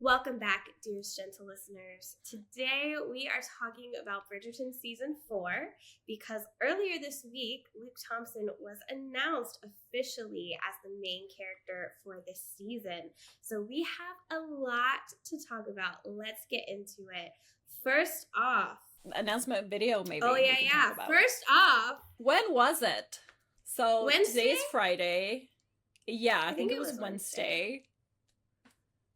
Welcome back, dearest gentle listeners. Today we are talking about Bridgerton Season 4 because earlier this week, Luke Thompson was announced officially as the main character for this season. So we have a lot to talk about. Let's get into it. First off, announcement video, maybe. Oh, yeah. First off, when was it? So Wednesday? Today's Friday. Yeah, I think it was Wednesday.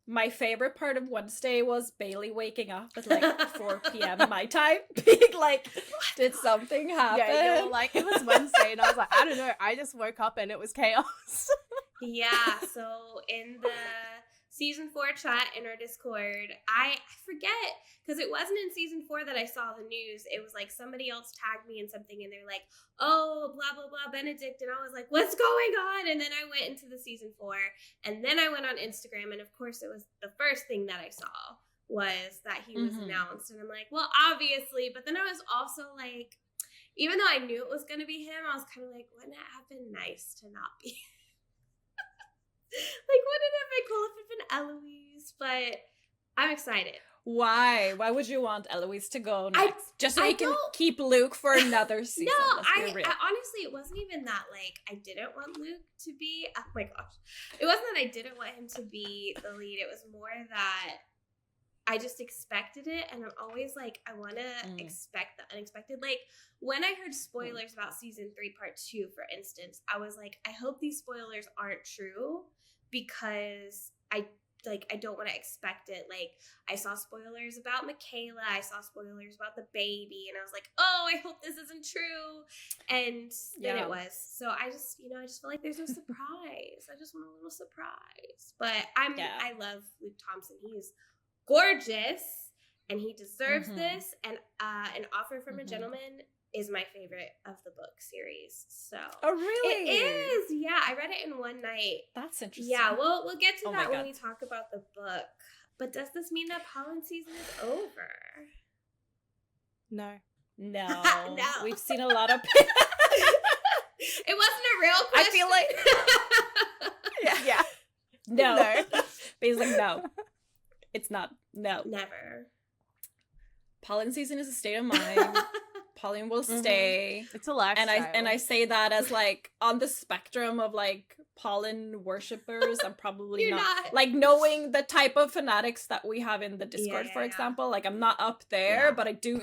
My favorite part of Wednesday was Bailey waking up at like 4 p.m. my time, being like, did something happen? Yeah, you were like, it was Wednesday, and I was like, I don't know, I just woke up and it was chaos. Yeah, so in the Season 4 chat in our Discord, I forget, because it wasn't in Season 4 that I saw the news. It was like somebody else tagged me in something, and they're like, oh, blah, blah, blah, Benedict. And I was like, what's going on? And then I went into the Season 4, and then I went on Instagram, and of course it was the first thing that I saw was that he was announced. And I'm like, well, obviously. But then I was also like, even though I knew it was going to be him, I was kind of like, wouldn't it have been nice to not be like, wouldn't it have been cool if it had been Eloise? But I'm excited. Why? Why would you want Eloise to go next? Just so you can keep Luke for another season. No, I honestly, it wasn't even that, like, I didn't want Luke to be, oh my gosh. It wasn't that I didn't want him to be the lead. It was more that I just expected it, and I'm always like, I want to expect the unexpected. Like, when I heard spoilers about Season 3, Part 2, for instance, I was like, I hope these spoilers aren't true, because I don't want to expect it. Like, I saw spoilers about Michaela, I saw spoilers about the baby, and I was like, oh, I hope this isn't true. And then it was. So I just feel like there's no surprise. I just want a little surprise. But I love Luke Thompson. He is gorgeous, and he deserves this. And An Offer from a Gentleman is my favorite of the book series. So oh, really? It is. Yeah, I read it in one night. That's interesting. Yeah, we'll get to that when we talk about the book. But does this mean that Pollen season is over? No. No. No. We've seen a lot of It wasn't a real question. I feel like yeah. No. Basically, no. It's not. No. Never. Pollen season is a state of mind. Pollen will stay. It's a lifestyle. And I say that as like on the spectrum of like pollen worshippers. I'm probably not like knowing the type of fanatics that we have in the Discord, for example. Like I'm not up there, but I do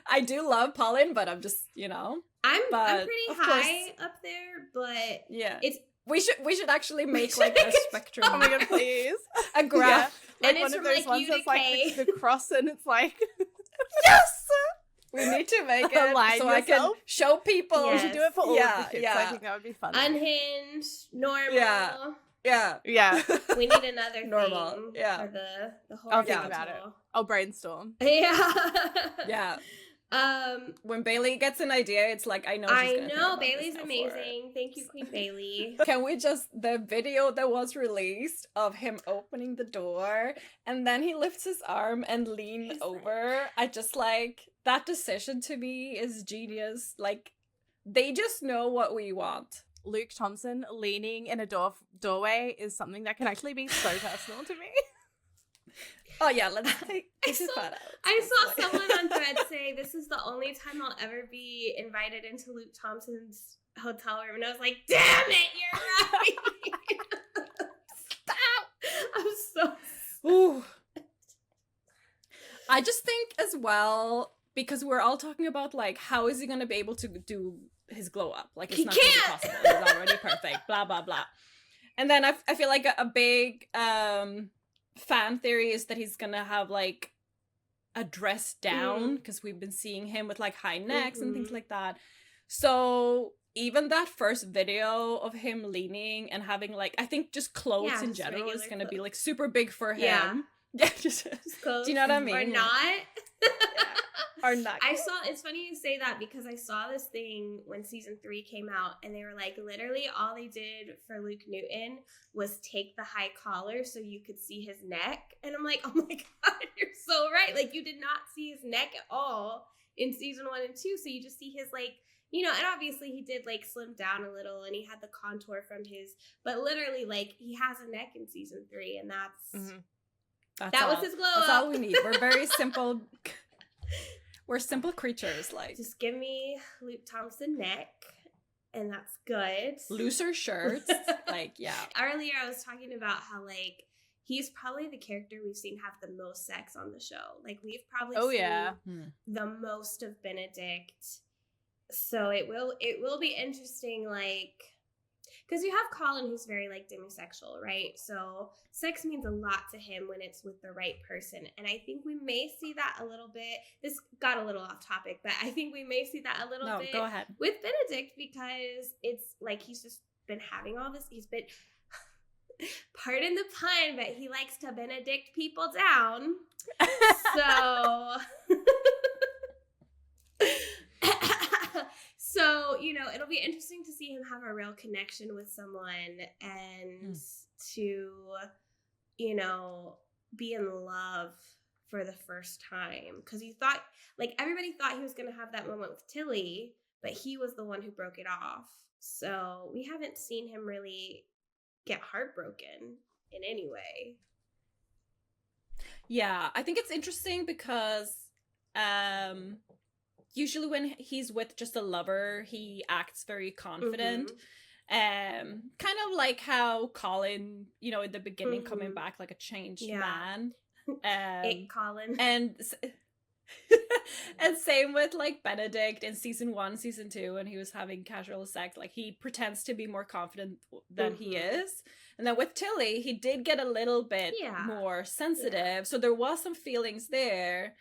I do love pollen, but I'm just, I'm pretty high up there, but it's we should actually make like a spectrum. Oh my god, please. A graph. Yeah. Like and one it's of those ones that's like the cross, and it's like yes! We need to make it Align so yourself. I can show people. We should do it for all of the kids. Yeah. I think that would be fun. unhinged, normal. Yeah. We need another normal. thing for the whole. I'll think about it. I'll brainstorm. Yeah. When Bailey gets an idea, it's like I know Bailey's amazing. Thank you, Queen Bailey. Can we the video that was released of him opening the door and then he lifts his arm and leans over? I just like that decision to me is genius. Like they just know what we want. Luke Thompson leaning in a doorway is something that can actually be so personal to me. Oh yeah, let's take this out. I saw someone on Thread say this is the only time I'll ever be invited into Luke Thompson's hotel room, and I was like, damn it, you're right. Stop. I'm so Ooh. I just think as well, because we're all talking about like how is he gonna be able to do his glow up? Like it's not gonna be possible. He's already perfect. Blah blah blah. And then I feel like a big fan theory is that he's gonna have like a dress down because we've been seeing him with like high necks and things like that. So even that first video of him leaning and having like I think just clothes in general is gonna be like super big for him. Yeah, just clothes. Do you know what I mean? Or not. Or not. It's funny you say that because I saw this thing when season 3 came out and they were like, literally all they did for Luke Newton was take the high collar so you could see his neck. And I'm like, oh my God, you're so right. Like you did not see his neck at all in season 1 and 2. So you just see his like, you know, and obviously he did like slim down a little and he had the contour from his, but literally like he has a neck in season 3 and that's That was his glow That's up. all we need. We're very simple. We're simple creatures. Like, just give me Luke Thompson neck, and that's good. Looser shirts. Like, yeah. Earlier, I was talking about how, like, he's probably the character we've seen have the most sex on the show. Like, we've probably seen the most of Benedict. So it will be interesting, like, because you have Colin, who's very, like, demisexual, right? So sex means a lot to him when it's with the right person. And I think we may see that a little bit. This got a little off topic, but I think we may see that a little bit go ahead. with Benedict, because it's like he's just been having all this. He's been, pardon the pun, but he likes to Benedict people down. So... So, you know, it'll be interesting to see him have a real connection with someone and to, you know, be in love for the first time. Because you thought, like, everybody thought he was going to have that moment with Tilly, but he was the one who broke it off. So we haven't seen him really get heartbroken in any way. Yeah, I think it's interesting because... usually when he's with just a lover, he acts very confident. Kind of like how Colin, you know, in the beginning coming back like a changed man. Colin. And and same with like Benedict in season 1, season 2, when he was having casual sex. Like, he pretends to be more confident than he is. And then with Tilly, he did get a little bit more sensitive. Yeah. So there was some feelings there.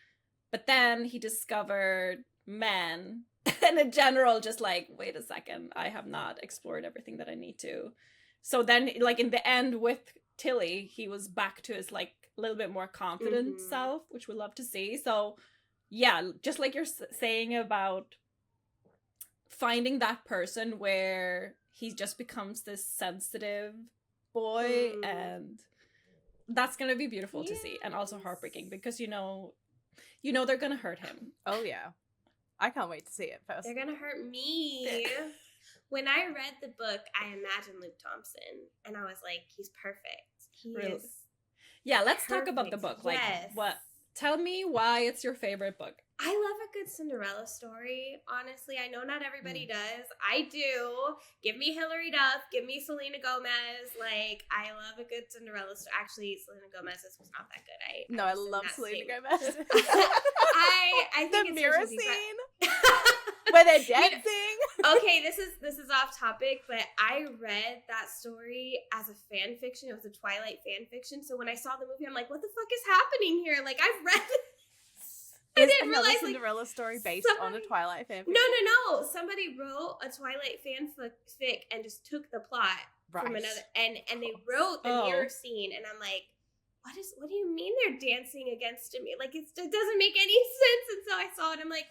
But then he discovered men and in general just like, wait a second, I have not explored everything that I need to. So then, like, in the end with Tilly, he was back to his like a little bit more confident self, which we love to see. So yeah, just like you're saying about finding that person where he just becomes this sensitive boy, and that's gonna be beautiful to see, and also heartbreaking, because you know they're gonna hurt him. Oh yeah, I can't wait to see it first. They're gonna hurt me. When I read the book, I imagined Luke Thompson, and I was like, he's perfect. He is. Yeah, let's talk about the book. Like, what? Tell me why it's your favorite book. I love a good Cinderella story, honestly. I know not everybody does. I do. Give me Hilary Duff. Give me Selena Gomez. Like, I love a good Cinderella story. Actually, Selena Gomez's was not that good. I love Selena Gomez. I think the mirror scene where they're dancing. Okay, this is off topic, but I read that story as a fan fiction. It was a Twilight fan fiction. So when I saw the movie, I'm like, what the fuck is happening here? Like, I've read I didn't realize Cinderella story based on a Twilight fanfic. No. Somebody wrote a Twilight fanfic and just took the plot from another, and they wrote the mirror scene, and I'm like, what do you mean they're dancing against me? Like, it doesn't make any sense. And so I saw it, I'm like,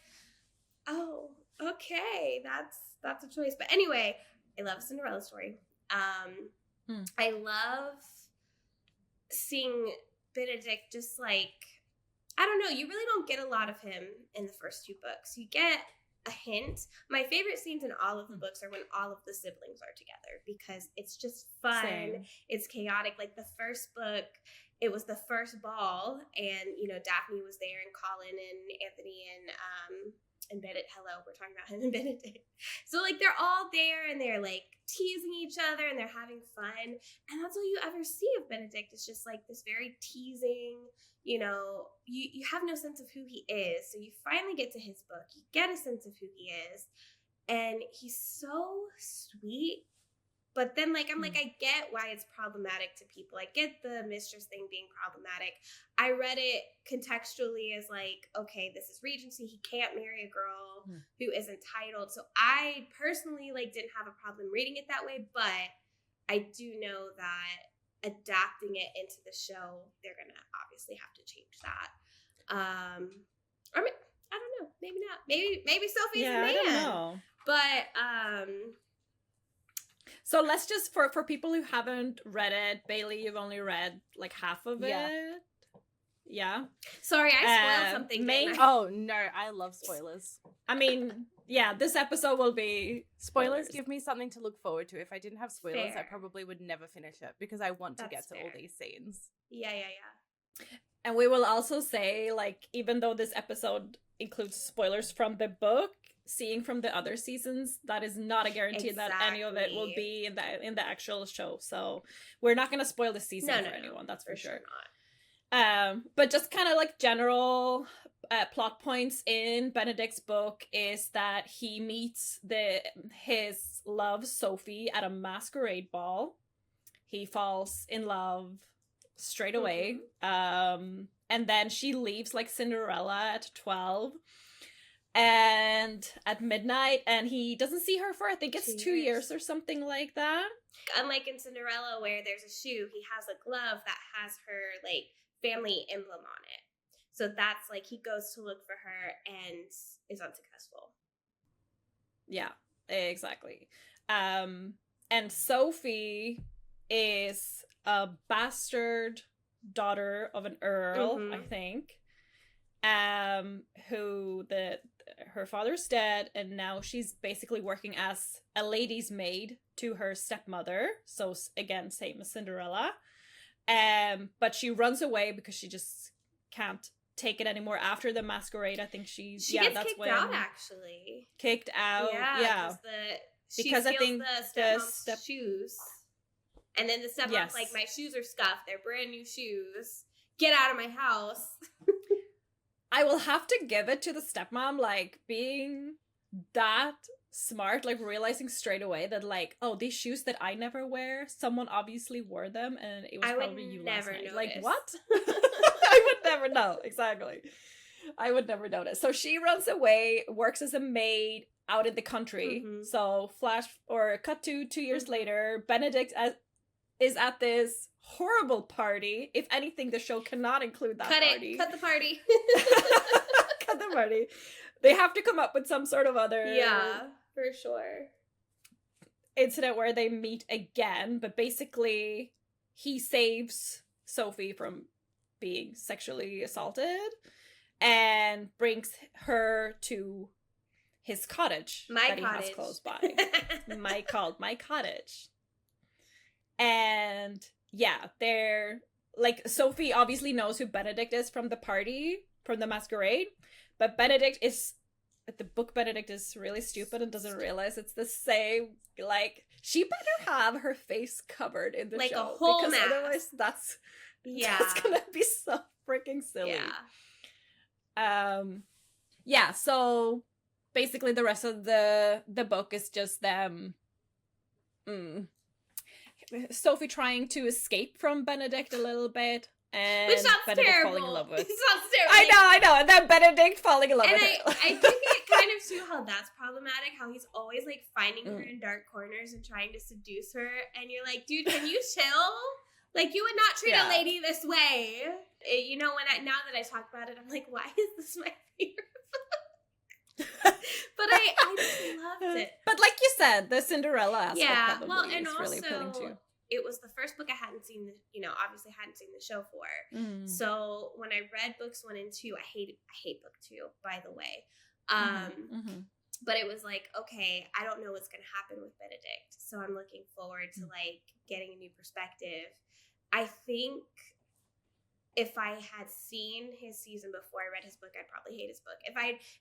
oh, okay, that's a choice. But anyway, I love Cinderella story. I love seeing Benedict just like, I don't know, you really don't get a lot of him in the first 2 books. You get a hint. My favorite scenes in all of the books are when all of the siblings are together, because it's just fun. Same. It's chaotic. Like, the first book, it was the first ball, and, you know, Daphne was there, and Colin and Anthony and Benedict. Hello, we're talking about him and Benedict. So, like, they're all there, and they're, like, teasing each other, and they're having fun. And that's all you ever see of Benedict. It's just, like, this very teasing, you know, you have no sense of who he is. So you finally get to his book. You get a sense of who he is. And he's so sweet. But then, like, I'm like, I get why it's problematic to people. I get the mistress thing being problematic. I read it contextually as, like, okay, this is Regency. He can't marry a girl who is entitled. So I personally, like, didn't have a problem reading it that way. But I do know that adapting it into the show, they're going to obviously have to change that. I mean, I don't know. Maybe not. Maybe Sophie's a man. I don't know. But, so let's just, for people who haven't read it, Bailey, you've only read like half of it. Yeah. Sorry, I spoiled something. Oh, no, I love spoilers. I mean, yeah, this episode will be spoilers. Give me something to look forward to. If I didn't have spoilers, I probably would never finish it, because I want to get to all these scenes. Yeah. And we will also say, like, even though this episode includes spoilers from the book, seeing from the other seasons, that is not a guarantee that any of it will be in the actual show. So we're not going to spoil the season for anyone, that's for sure. Not. But just kind of like general plot points in Benedict's book is that he meets his love Sophie at a masquerade ball. He falls in love straight away. And then she leaves like Cinderella at 12 and at midnight, and he doesn't see her for I think it's 2 years or something like that. Unlike in Cinderella where there's a shoe, he has a glove that has her like family emblem on it. So that's like he goes to look for her and is unsuccessful. Yeah, exactly. And Sophie is a bastard daughter of an earl, I think. Who her father's dead, and now she's basically working as a lady's maid to her stepmother. So again, same as Cinderella. But she runs away because she just can't take it anymore after the masquerade. I think she gets kicked out, actually. Kicked out, yeah. Because I think the stepmom's shoes. And then the stepmom's like, my shoes are scuffed. They're brand new shoes. Get out of my house. I will have to give it to the stepmom, like, being that smart, like, realizing straight away that, like, oh, these shoes that I never wear, someone obviously wore them, and it was probably you last night. Notice. Like, what? I would never know. Exactly. I would never notice. So she runs away, works as a maid out in the country. So cut to 2 years later, Benedict is at this horrible party. If anything, the show cannot include that party. Cut the party. Cut the party. They have to come up with some sort of other... Yeah, for sure. ...incident where they meet again, but basically he saves Sophie from being sexually assaulted and brings her to his cottage he has close by. my cottage. And yeah, they're like, Sophie obviously knows who Benedict is from the party, from the masquerade, but Benedict is really stupid and doesn't realize it's the same. Like, she better have her face covered in the like show, a whole because mask. otherwise that's gonna be so freaking silly. So basically the rest of the book is just them Sophie trying to escape from Benedict a little bit, and Benedict falling in love with. It sounds terrible. I know, and then Benedict falling in love with her. I think it kind of too how that's problematic, how he's always like finding her in dark corners and trying to seduce her, and you're like, dude, can you chill? Like, you would not treat a lady this way. Now that I talk about it, I'm like, why is this my favorite book? But I just loved it. But like you said, the Cinderella aspect and is really appealing too. It was the first book I hadn't seen, obviously hadn't seen the show for. So when I read books 1 and 2, I hate book 2, by the way. But it was like, okay, I don't know what's going to happen with Benedict. So I'm looking forward to like getting a new perspective. I think if I had seen his season before I read his book, I'd probably hate his book. If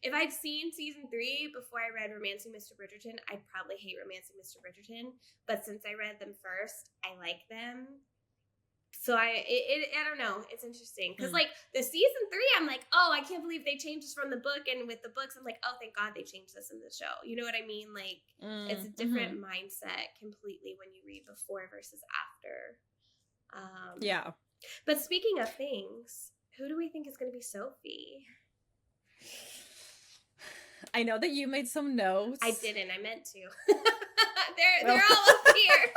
I'd seen season 3 before I read Romancing Mr. Bridgerton, I'd probably hate Romancing Mr. Bridgerton. But since I read them first, I like them. So I don't know. It's interesting because like the season 3, I'm like, oh, I can't believe they changed this from the book. And with the books, I'm like, oh, thank God they changed this in the show. You know what I mean? Like it's a different mindset completely when you read before versus after. But speaking of things, who do we think is going to be Sophie? I know that you made some notes. I didn't. I meant to. They're all up here.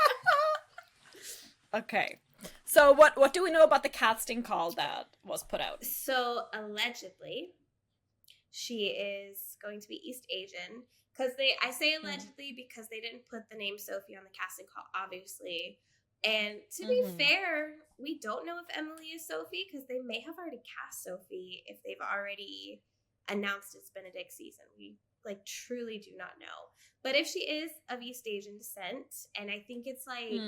Okay. So what do we know about the casting call that was put out? So allegedly, she is going to be East Asian. I say allegedly because they didn't put the name Sophie on the casting call, obviously. And to be fair, we don't know if Emily is Sophie because they may have already cast Sophie if they've already announced it's Benedict's season. We truly do not know. But if she is of East Asian descent, and I think it's like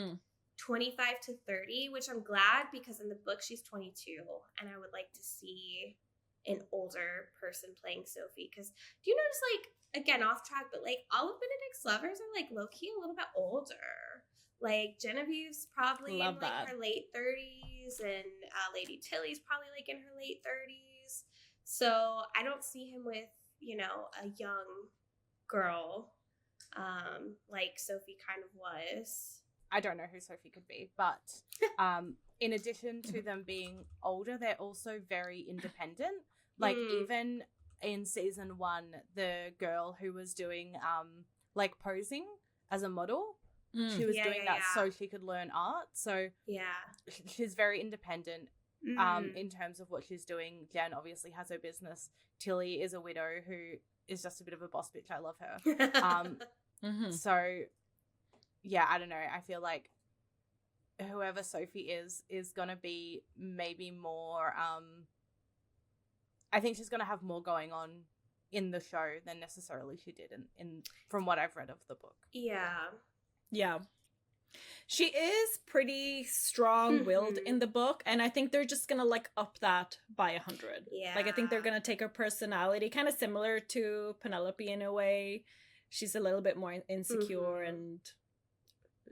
25 to 30, which I'm glad because in the book she's 22, and I would like to see an older person playing Sophie. Because do you notice, like, again, off track, but like all of Benedict's lovers are like low-key a little bit older. Like Genevieve's probably in like her late 30s, and Lady Tilly's probably like in her late 30s. So I don't see him with, you know, a young girl like Sophie kind of was. I don't know who Sophie could be, but in addition to them being older, they're also very independent. Like even in season 1, the girl who was doing like posing as a model, she was doing that so she could learn art. So she's very independent in terms of what she's doing. Jen obviously has her business. Tilly is a widow who is just a bit of a boss bitch. I love her. So yeah, I don't know. I feel like whoever Sophie is gonna be maybe more I think she's gonna have more going on in the show than necessarily she did in from what I've read of the book. Yeah. She is pretty strong-willed in the book, and I think they're just gonna like up that by 100. Like I think they're gonna take her personality kind of similar to Penelope in a way. She's a little bit more insecure and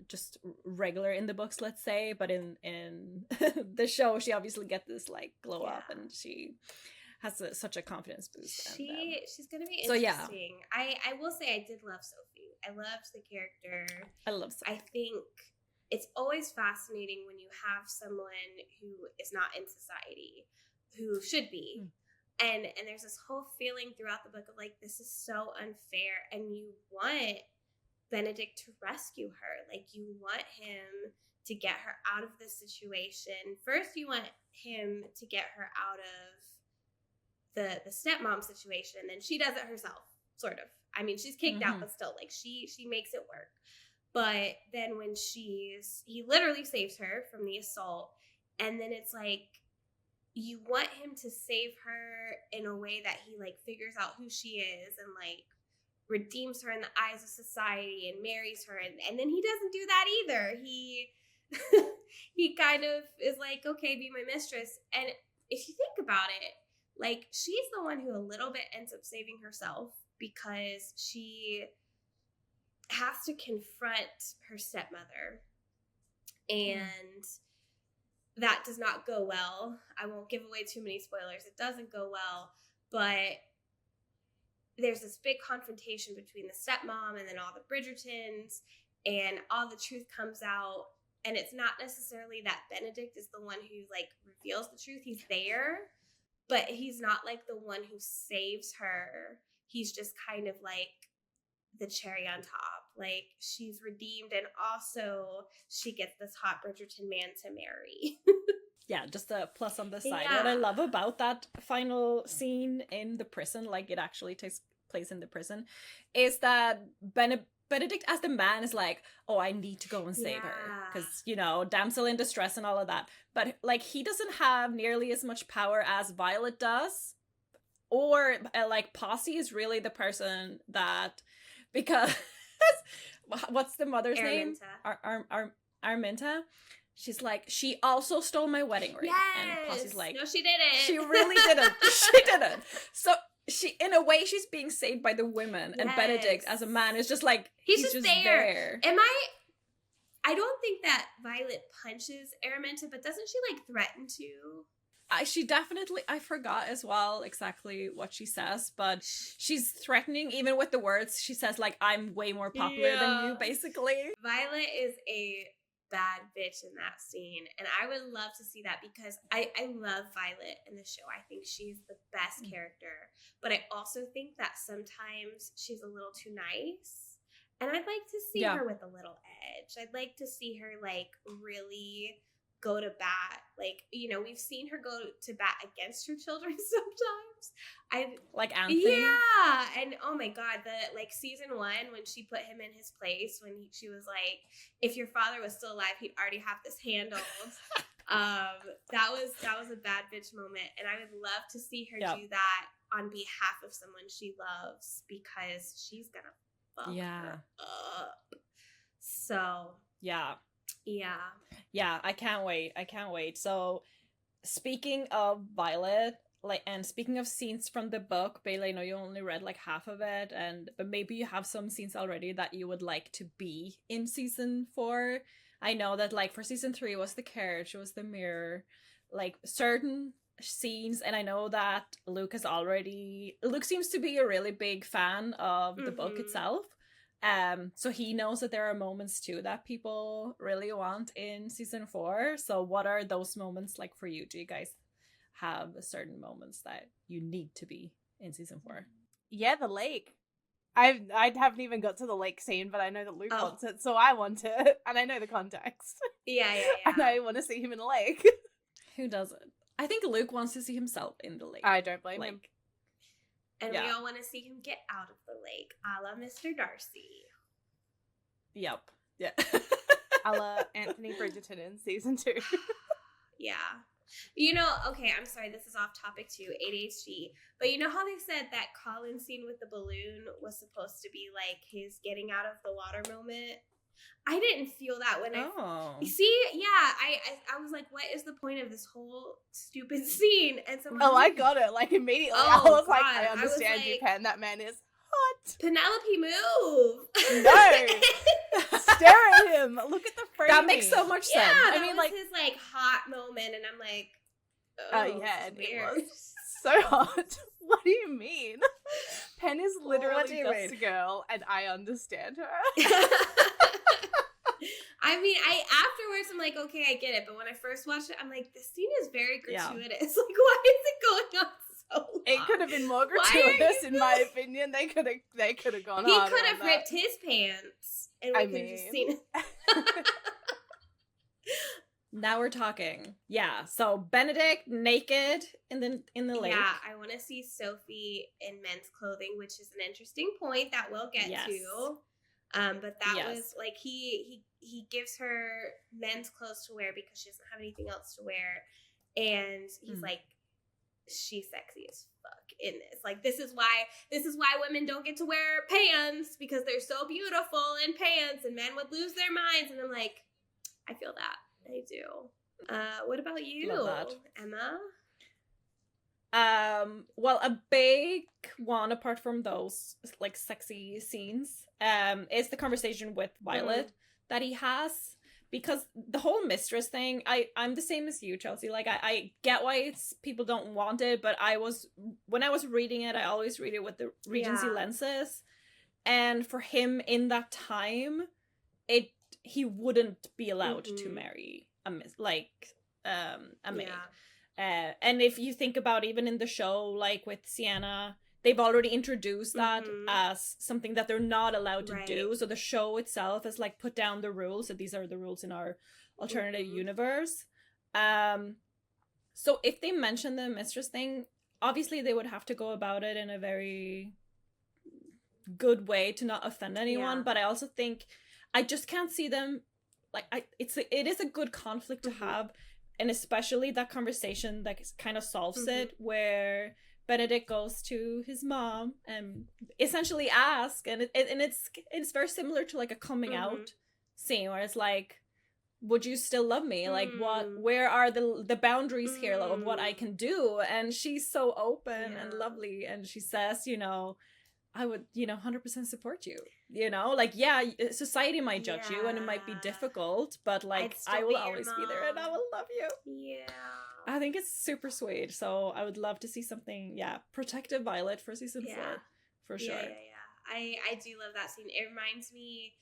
just regular in the books, let's say, but in the show she obviously gets this like glow up, and she has such a confidence boost. She's gonna be interesting. I will say I did love Sophie. I loved the character. I love Sophie. I think it's always fascinating when you have someone who is not in society, who should be. And there's this whole feeling throughout the book of like, this is so unfair, and you want Benedict to rescue her. Like, you want him to get her out of this situation. First, you want him to get her out of the stepmom situation, and then she does it herself, sort of. I mean, she's kicked out, but still, like, she makes it work. But then when he literally saves her from the assault, and then it's like, you want him to save her in a way that he, like, figures out who she is and, like, redeems her in the eyes of society and marries her. And then he doesn't do that either. He kind of is like, okay, be my mistress. And if you think about it, like, she's the one who a little bit ends up saving herself because she has to confront her stepmother. And that does not go well. I won't give away too many spoilers. It doesn't go well, but there's this big confrontation between the stepmom and then all the Bridgertons, and all the truth comes out. And it's not necessarily that Benedict is the one who, like, reveals the truth. He's there, but he's not, like, the one who saves her. He's just kind of, like, the cherry on top. Like, she's redeemed, and also she gets this hot Bridgerton man to marry. Yeah, just a plus on the side. What I love about that final scene in the prison, like it actually takes place in the prison, is that Benedict as the man is like, oh, I need to go and save her because, you know, damsel in distress and all of that. But like, he doesn't have nearly as much power as Violet does, or like Posse is really the person that, because what's the mother's name? Arminta. She's like, she also stole my wedding ring. Yes! And Posse's like, no, she didn't. She really didn't. She didn't. So she, in a way, she's being saved by the women. And Benedict, as a man, is just like, he's just there. I don't think that Violet punches Araminta, but doesn't she, like, threaten to? She definitely, I forgot as well exactly what she says, but she's threatening even with the words. She says, like, I'm way more popular than you, basically. Violet is a bad bitch in that scene, and I would love to see that because I love Violet in the show. I think she's the best character, but I also think that sometimes she's a little too nice, and I'd like to see her with a little edge. I'd like to see her, like, really go to bat. Like, you know, we've seen her go to bat against her children sometimes. Like Anthony. Yeah, and oh my god, the, like, season 1 when she put him in his place, when she was like, if your father was still alive, he'd already have this handled. That was a bad bitch moment, and I would love to see her do that on behalf of someone she loves, because she's gonna fuck her up. So yeah. Yeah, I can't wait. So, speaking of Violet, like, and speaking of scenes from the book, Bailey, I know you only read like half of it, but maybe you have some scenes already that you would like to be in season 4. I know that, like, for season 3 was the carriage, was the mirror, like certain scenes, and I know that Luke seems to be a really big fan of the book itself. So he knows that there are moments too that people really want in season 4. So what are those moments like for you? Do you guys have certain moments that you need to be in season 4? Yeah, the lake. I haven't even got to the lake scene, but I know that Luke wants it, so I want it, and I know the context. Yeah. And I want to see him in a lake. Who doesn't? I think Luke wants to see himself in the lake. I don't blame him. And we all want to see him get out of the lake, a la Mr. Darcy. Yep. Yeah. A la Anthony Bridgerton in season 2. Yeah. You know, okay, I'm sorry, this is off topic too, ADHD. But you know how they said that Colin scene with the balloon was supposed to be like his getting out of the water moment? I didn't feel that when I was like, what is the point of this whole stupid scene? And so I got it, like, immediately. I was like, I understand you, Pen. That man is hot. Penelope, move. No. Stare at him. Look at the framing. That makes so much sense. Yeah, I mean, like his like hot moment, and I'm like, yeah, weird. It was so hot. What do you mean? Pen is literally just a girl, and I understand her. I mean, afterwards I'm like, okay, I get it. But when I first watched it, I'm like, this scene is very gratuitous. Like, why is it going on so long? It could have been more gratuitous, in my opinion. They could have gone. He could have ripped his pants, and we could have just seen it. Now we're talking. Yeah. So Benedict naked in the lake. Yeah, I want to see Sophie in men's clothing, which is an interesting point that we'll get to. But that was like he gives her men's clothes to wear because she doesn't have anything else to wear, and he's like, she's sexy as fuck in this. Like, this is why women don't get to wear pants, because they're so beautiful in pants, and men would lose their minds. And I'm like, I feel that. I do. What about you, Emma? Well, a big one apart from those like sexy scenes, is the conversation with Violet that he has, because the whole mistress thing, I'm the same as you, Chelsea. Like, I get why people don't want it, but when I was reading it, I always read it with the Regency lenses, and for him in that time, he wouldn't be allowed to marry a maid. And if you think about even in the show, like with Sienna, they've already introduced that as something that they're not allowed to do. So the show itself has like put down the rules. So these are the rules in our alternative universe. So if they mention the mistress thing, obviously they would have to go about it in a very good way to not offend anyone. Yeah. But I also think I just can't see them like it is a good conflict to have. And especially that conversation that kind of solves it, where Benedict goes to his mom and essentially asks, and it's very similar to like a coming out scene where it's like, would you still love me? Like, where are the boundaries here of what I can do? And she's so open and lovely, and she says, I would, 100% support you, like, yeah, society might judge you and it might be difficult, but like, I will always be there and I will love you. Yeah. I think it's super sweet. So I would love to see something, protective Violet for season 4, for sure. Yeah. I do love that scene. It reminds me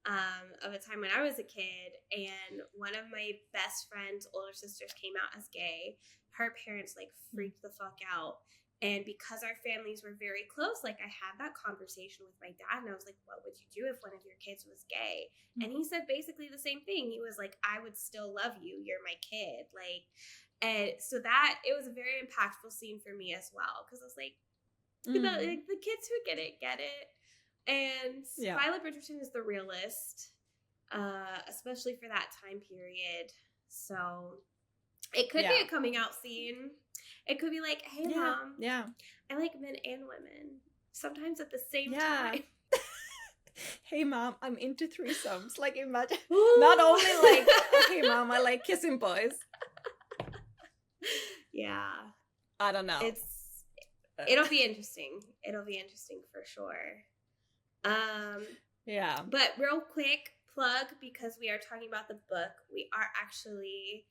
of a time when I was a kid, and one of my best friend's older sisters came out as gay. Her parents like freaked the fuck out. And because our families were very close, like, I had that conversation with my dad, and I was like, what would you do if one of your kids was gay? And he said basically the same thing. He was like, I would still love you. You're my kid. Like, and so it was a very impactful scene for me as well, because I was like, the kids who get it. And Violet Bridgerton is the realist, especially for that time period. So it could be a coming out scene. It could be like, hey, Mom, I like men and women, sometimes at the same time. hey mom, I'm into threesomes. Like imagine, Ooh. not only like, hey mom, I like kissing boys. Yeah. I don't know. It'll be interesting. It'll be interesting for sure. Yeah. But real quick plug, because we are talking about the book, we are actually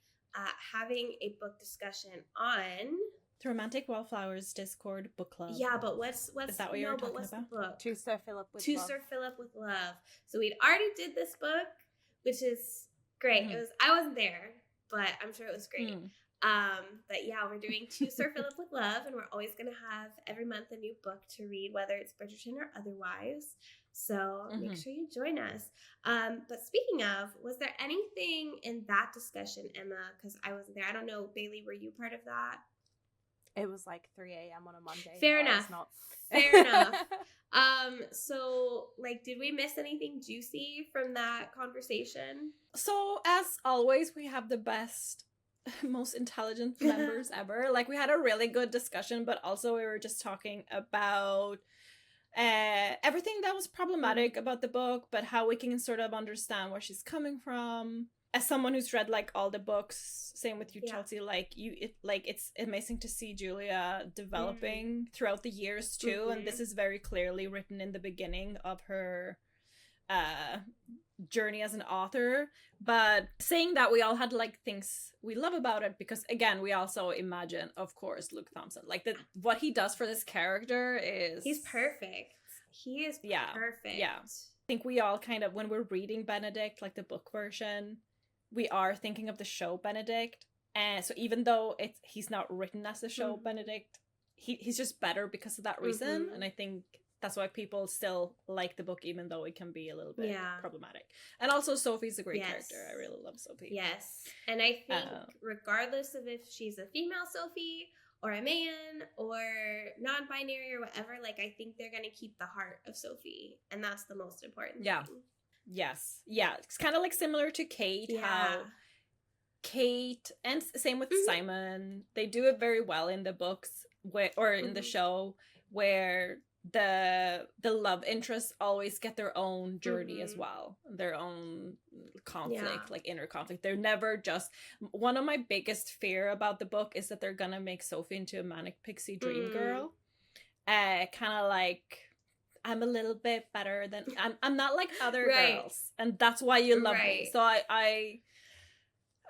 having a book discussion on the Romantic Wallflowers Discord book club. Yeah, but what's is that what you're talking about? The book? To Sir Phillip with To Love. Sir Phillip with Love. So we'd already did this book, which is great. Mm-hmm. I wasn't there, but I'm sure it was great. But yeah, we're doing To Sir Phillip with Love, and we're always going to have every month a new book to read, whether it's Bridgerton or otherwise. So make sure you join us. But speaking of, was there anything in that discussion, Emma? Because I wasn't there. I don't know, Bailey, were you part of that? It was like 3 a.m. on a Monday. Fair enough. Fair enough. So, like, did we miss anything juicy from that conversation? So, as always, we have the best, most intelligent members ever. Like, we had a really good discussion, but also we were just talking about everything that was problematic about the book, but how we can sort of understand where she's coming from. As someone who's read like all the books, same with you, Chelsea, like it's amazing to see Julia developing throughout the years too. And this is very clearly written in the beginning of her journey as an author. But saying that, we all had like things we love about it, because again, we also imagine, of course, Luke Thompson, like what he does for this character is, he's perfect. He is perfect. Yeah. I think we all kind of, when we're reading Benedict, like the book version, we are thinking of the show Benedict. And so even though he's not written as the show Benedict, he's just better because of that reason. And I think that's why people still like the book, even though it can be a little bit problematic. And also Sophie's a great character. I really love Sophie. Yes. And I think regardless of if she's a female Sophie or a man or non-binary or whatever, like, I think they're going to keep the heart of Sophie. And that's the most important thing. Yes. Yeah. It's kind of like similar to Kate, how Kate, and same with Simon, they do it very well in the books or in the show, where the love interests always get their own journey as well, their own conflict, like inner conflict. They're never just, one of my biggest fear about the book is that they're gonna make Sophie into a manic pixie dream girl. Kind of like, I'm a little bit better than I'm not like other girls, and that's why you love me. So I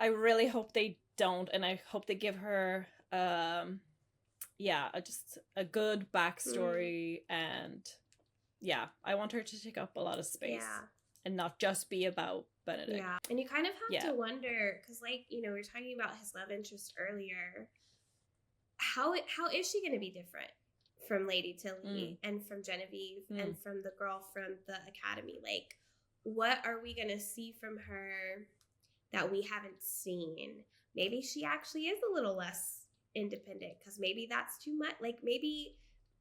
really hope they don't, and I hope they give her just a good backstory, and I want her to take up a lot of space and not just be about Benedict. Yeah, and you kind of have to wonder, because like, you know, we were talking about his love interest earlier. How is she going to be different from Lady Tilly and from Genevieve and from the girl from the academy? Like, what are we going to see from her that we haven't seen? Maybe she actually is a little less independent, because maybe that's too much. Like, maybe,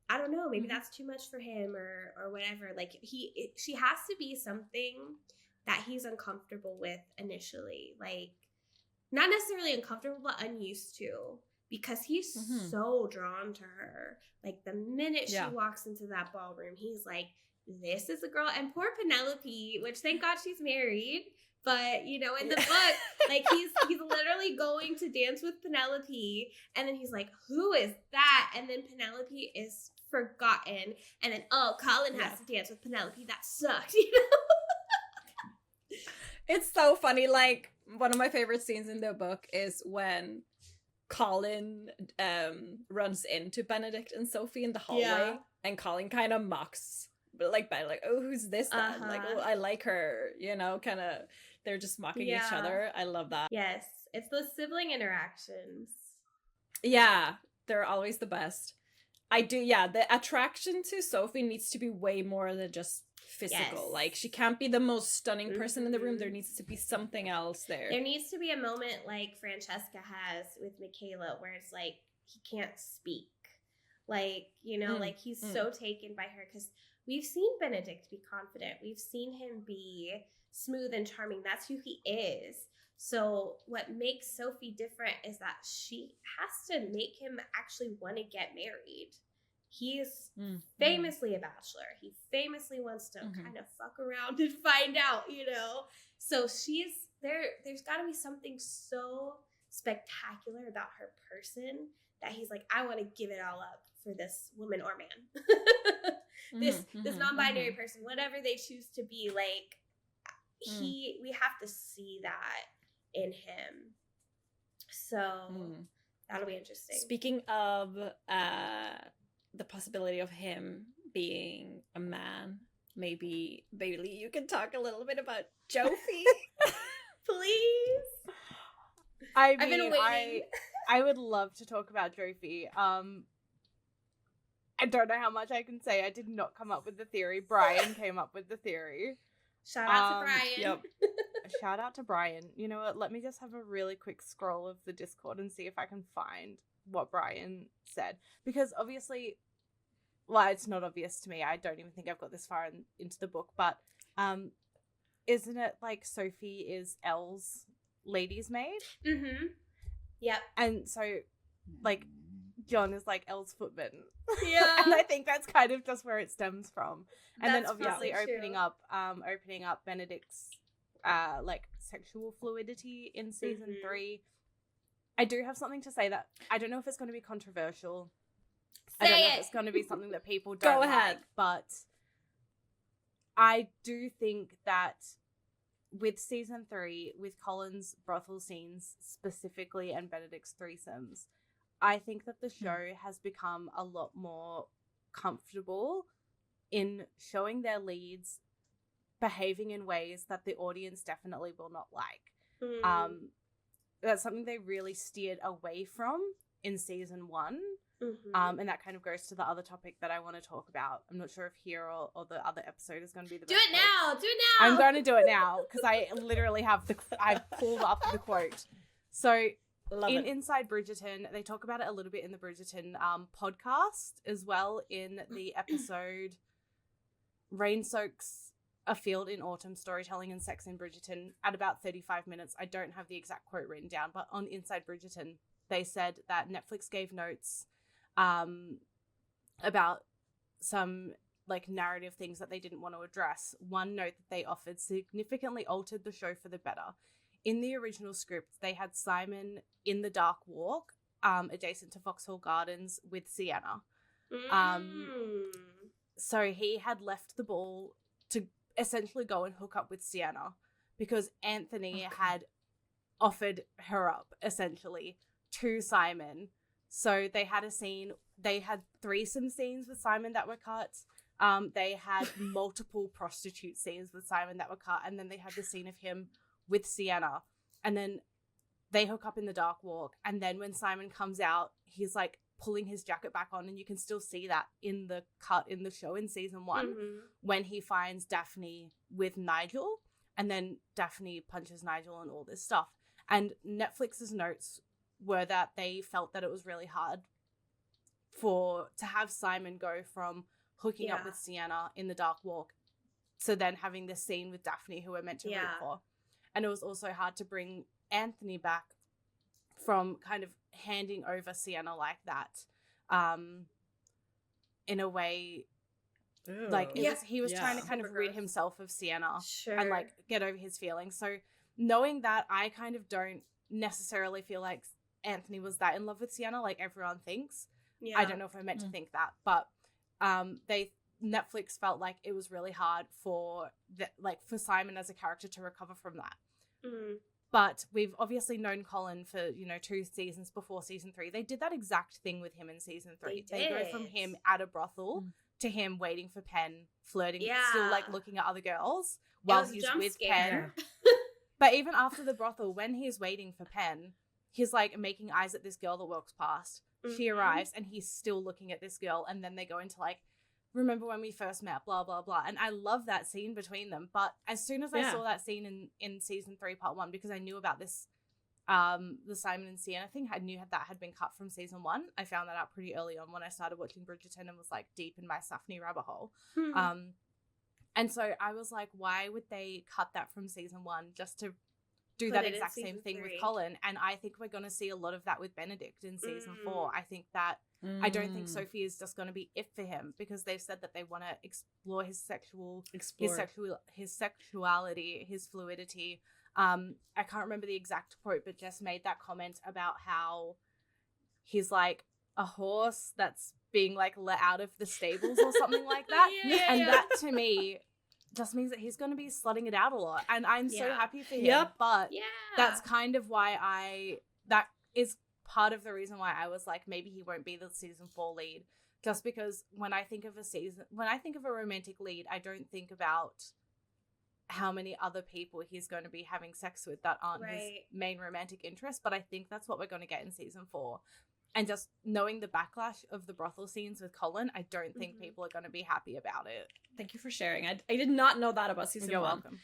I don't know, maybe that's too much for him or whatever. Like, she has to be something that he's uncomfortable with initially. Like, not necessarily uncomfortable, but unused to. Because he's so drawn to her. Like, the minute she walks into that ballroom, he's like, this is a girl. And poor Penelope, which thank God she's married. But, you know, in the book, like, he's literally going to dance with Penelope. And then he's like, who is that? And then Penelope is forgotten. And then, oh, Colin has to dance with Penelope. That sucked, you know? It's so funny. Like, one of my favorite scenes in the book is when Colin runs into Benedict and Sophie in the hallway, and Colin kind of mocks, but like, oh, who's this then? Like, oh, I like her, you know, kind of, they're just mocking each other. I love that. Yes, it's those sibling interactions. Yeah, they're always the best. I do, the attraction to Sophie needs to be way more than just physical. Like, she can't be the most stunning person in the room. There needs to be something else there. There needs to be a moment like Francesca has with Michaela, where it's like, he can't speak. Like, you know, like, he's so taken by her, because we've seen Benedict be confident. We've seen him be smooth and charming. That's who he is. So what makes Sophie different is that she has to make him actually want to get married. he's famously a bachelor. He famously wants to kind of fuck around and find out, you know? So she's there. There's got to be something so spectacular about her person that he's like, I want to give it all up for this woman or man. this non-binary person, whatever they choose to be, like, we have to see that in him. So that'll be interesting. Speaking of the possibility of him being a man, maybe Bailey, you can talk a little bit about Jophie. Please. I've been waiting. I would love to talk about Jophie. I don't know how much I can say. I did not come up with the theory. Brian came up with the theory. Shout out to Brian. Yep. Shout out to Brian. You know what? Let me just have a really quick scroll of the Discord and see if I can find what Brian said. Because obviously, well, it's not obvious to me. I don't even think I've got this far into the book. But isn't it like Sophie is Elle's lady's maid? Mm-hmm. Yep. And so, like, John is like Elle's footman. Yeah. And I think that's kind of just where it stems from. And That's then obviously probably opening up Benedict's like sexual fluidity in season 3. I do have something to say that I don't know if it's going to be controversial. I don't know if it's going to be something that people don't Go ahead. like, but I do think that with season 3, with Colin's brothel scenes specifically and Benedict's threesomes, I think that the show has become a lot more comfortable in showing their leads behaving in ways that the audience definitely will not like. That's something they really steered away from in season 1. And that kind of goes to the other topic that I want to talk about. I'm not sure if here or the other episode is going to be the best. Do it now. I'm going to do it now because I literally have I've pulled up the quote. So Inside Bridgerton, they talk about it a little bit in the Bridgerton podcast as well in the episode Rain Soaks a Field in Autumn, Storytelling and Sex in Bridgerton at about 35 minutes. I don't have the exact quote written down, but on Inside Bridgerton, they said that Netflix gave notes about some like narrative things that they didn't want to address. One note that they offered significantly altered the show for the better. In the original script, they had Simon in the Dark Walk, adjacent to Vauxhall Gardens with Sienna. So he had left the ball to essentially go and hook up with Sienna because Anthony had offered her up, essentially, to Simon. So they had a scene, they had threesome scenes with Simon that were cut. They had multiple prostitute scenes with Simon that were cut. And then they had the scene of him with Sienna. And then they hook up in the Dark Walk. And then when Simon comes out, he's like pulling his jacket back on. And you can still see that in the cut in the show in season 1 when he finds Daphne with Nigel. And then Daphne punches Nigel and all this stuff. And Netflix's notes were that they felt that it was really hard to have Simon go from hooking up with Sienna in the Dark Walk to then having this scene with Daphne who we're meant to root for. And it was also hard to bring Anthony back from kind of handing over Sienna like that in a way. Ooh. Like he was trying to kind of rid himself of Sienna and like get over his feelings. So knowing that, I kind of don't necessarily feel like Anthony was that in love with Sienna like everyone thinks. I don't know if I meant to think that, but Netflix felt like it was really hard for Simon as a character to recover from that. But we've obviously known Colin for 2 seasons before season 3. They did that exact thing with him in season 3. They go from him at a brothel to him waiting for Penn, flirting, still like looking at other girls while he's with Penn. But even after the brothel, when he's waiting for Penn, he's like making eyes at this girl that walks past. She arrives and he's still looking at this girl, and then they go into like, remember when we first met, blah, blah, blah. And I love that scene between them. But as soon as I saw that scene in season 3, part 1, because I knew about this, the Simon and Sienna thing, I knew that had been cut from season 1. I found that out pretty early on when I started watching Bridgerton and was like deep in my Saphne rabbit hole. And so I was like, why would they cut that from season 1 just to do Put that it in exact same season thing 3. with Colin. And I think we're going to see a lot of that with Benedict in season 4. I think that I don't think Sophie is just going to be it for him, because they've said that they want to explore his sexuality, his fluidity. I can't remember the exact quote, but Jess made that comment about how he's like a horse that's being like let out of the stables or something like that. That to me just means that he's going to be slutting it out a lot, and I'm so happy for him. But that's kind of why that is part of the reason why I was like, maybe he won't be the season 4 lead, just because when I think of a romantic lead, I don't think about how many other people he's going to be having sex with that aren't his main romantic interest. But I think that's what we're going to get in season 4. And just knowing the backlash of the brothel scenes with Colin, I don't think people are going to be happy about it. Thank you for sharing. I did not know that about season 1. You're welcome.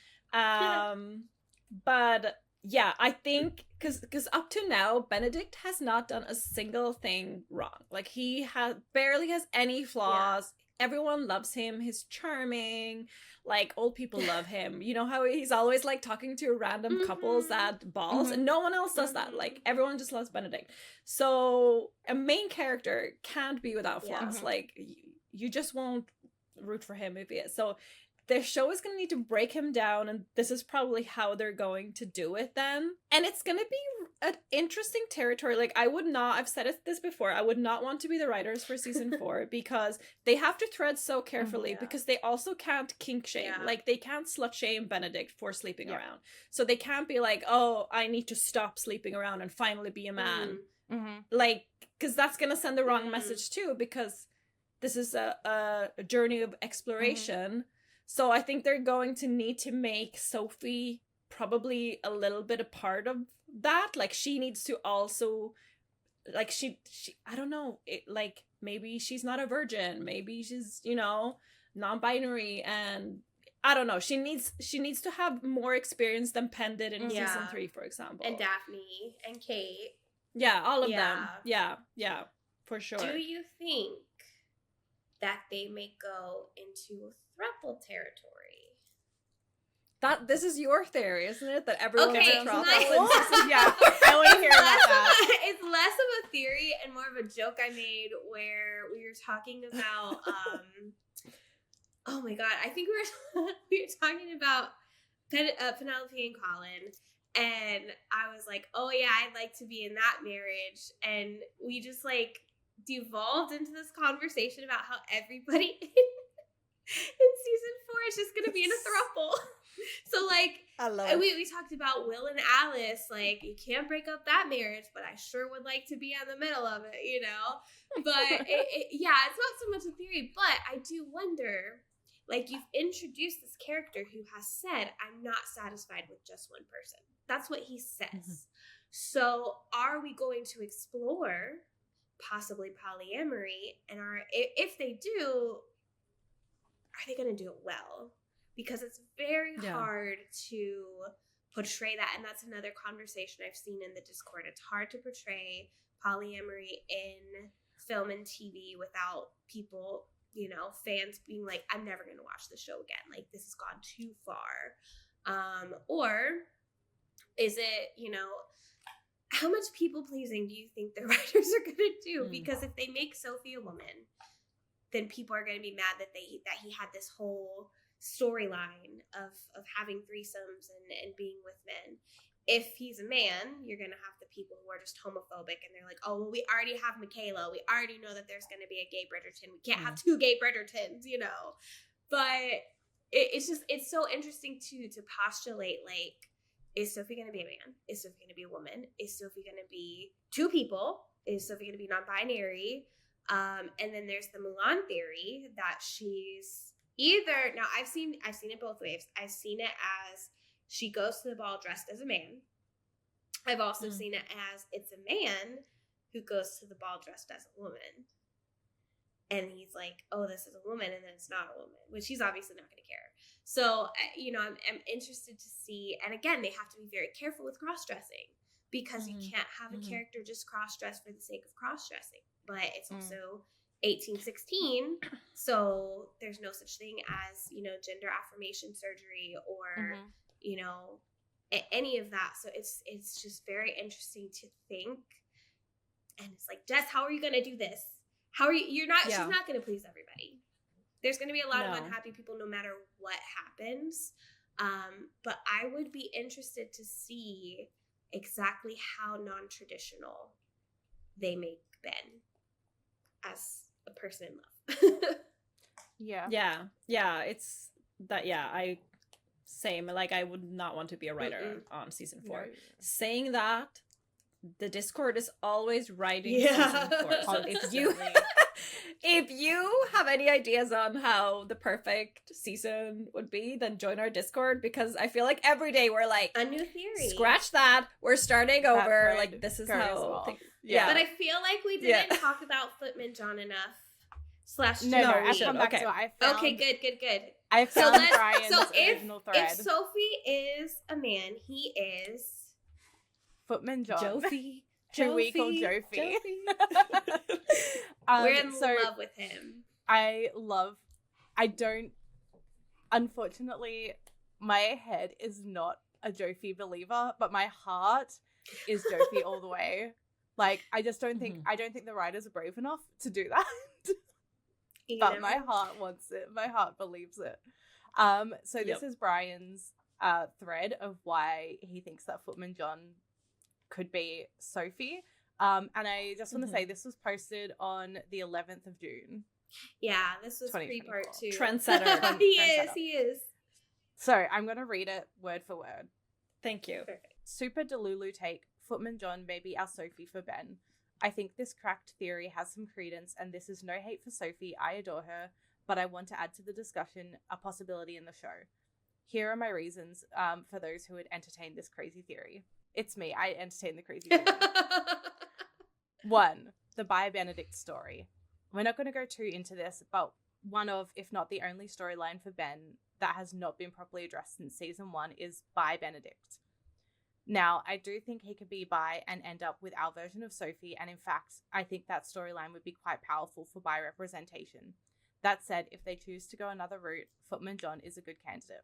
But yeah, I think because up to now, Benedict has not done a single thing wrong. Like, he barely has any flaws. Everyone loves him. He's charming. Like, old people love him. You know how he's always like talking to random couples at balls, and no one else does that. Like, everyone just loves Benedict. So a main character can't be without flaws. Like, you just won't root for him if he is. So the show is going to need to break him down, and this is probably how they're going to do it then. And it's going to be an interesting territory. Like, I've said this before, I would not want to be the writers for season 4 because they have to tread so carefully because they also can't kink shame. Like, they can't slut shame Benedict for sleeping around. So they can't be like, oh, I need to stop sleeping around and finally be a man. Like, because that's going to send the wrong message too, because this is a journey of exploration. So I think they're going to need to make Sophie probably a little bit a part of that. Like, she needs to also, like, she I don't know, like, maybe she's not a virgin, maybe she's, non-binary, and I don't know, she needs to have more experience than Penn did in season 3, for example. And Daphne and Kate. Yeah, all of them. Yeah, for sure. Do you think that they may go into throuple territory? This is your theory, isn't it? That everyone's a throuple. Yeah, I want to hear about that. It's less of a theory and more of a joke I made where we were talking about oh my god, I think we were talking about Penelope and Colin, and I was like, oh yeah, I'd like to be in that marriage, and we just like devolved into this conversation about how everybody in season 4 is just gonna be in a throuple. So like, we talked about Will and Alice, like, you can't break up that marriage, but I sure would like to be in the middle of it, but it's not so much a theory, but I do wonder, like, you've introduced this character who has said, I'm not satisfied with just one person. That's what he says. So are we going to explore possibly polyamory, and if they do, are they going to do it well? Because it's very hard to portray that, and that's another conversation I've seen in the Discord. It's hard to portray polyamory in film and TV without people, fans being like, I'm never going to watch the show again. Like, this has gone too far. Or is it, how much people pleasing do you think the writers are going to do? Because if they make Sophie a woman, then people are going to be mad that he had this whole storyline of having threesomes and being with men. If he's a man, you're going to have the people who are just homophobic, and they're like, oh, well, we already have Michaela. We already know that there's going to be a gay Bridgerton. We can't have 2 gay Bridgertons, But it's so interesting to postulate, like, is Sophie going to be a man? Is Sophie going to be a woman? Is Sophie going to be 2 people? Is Sophie going to be non-binary? And then there's the Mulan theory that she's either, now I've seen it both ways. I've seen it as she goes to the ball dressed as a man. I've also seen it as it's a man who goes to the ball dressed as a woman. And he's like, oh, this is a woman, and then it's not a woman, which he's obviously not going to care. So, I'm interested to see, and again, they have to be very careful with cross-dressing, because you can't have a character just cross-dress for the sake of cross-dressing. But it's also 1816, so there's no such thing as, gender affirmation surgery or, any of that. So it's just very interesting to think. And it's like, Jess, how are you going to do this? How are you? She's not going to please everybody. There's going to be a lot of unhappy people no matter what happens. But I would be interested to see exactly how non-traditional they make Ben as a person in love. Yeah, it's that. Same. Like, I would not want to be a writer on season 4. No. Saying that, the Discord is always writing season 4. So if you have any ideas on how the perfect season would be, then join our Discord, because I feel like every day we're like, a new theory. Scratch that. We're starting over. Like, this is how. Well. But I feel like we didn't talk about Footman John enough. No, I'll come back to it. Okay, good. I found Brian's original thread. If Sophie is a man, he is Footman John. Jophie. Who we call Jophie. We're in love with him. Unfortunately, my head is not a Jophie believer, but my heart is Jophie all the way. Like, I just don't think, I don't think the writers are brave enough to do that. But my heart wants it. My heart believes it. So this is Brian's thread of why he thinks that Footman John could be Sophie. And I just want to say this was posted on the 11th of June. Yeah, this was pre-part 2. Trendsetter. He is. So I'm going to read it word for word. Thank you. Perfect. Super Delulu take. Footman John may be our Sophie for Ben. I think this cracked theory has some credence, and this is no hate for Sophie. I adore her, but I want to add to the discussion a possibility in the show. Here are my reasons for those who would entertain this crazy theory. It's me. I entertain the crazy theory. 1, the By Benedict story. We're not going to go too into this, but one of, if not the only storyline for Ben that has not been properly addressed since season 1 is By Benedict. Now, I do think he could be bi and end up with our version of Sophie, and in fact, I think that storyline would be quite powerful for bi representation. That said, if they choose to go another route, Footman John is a good candidate.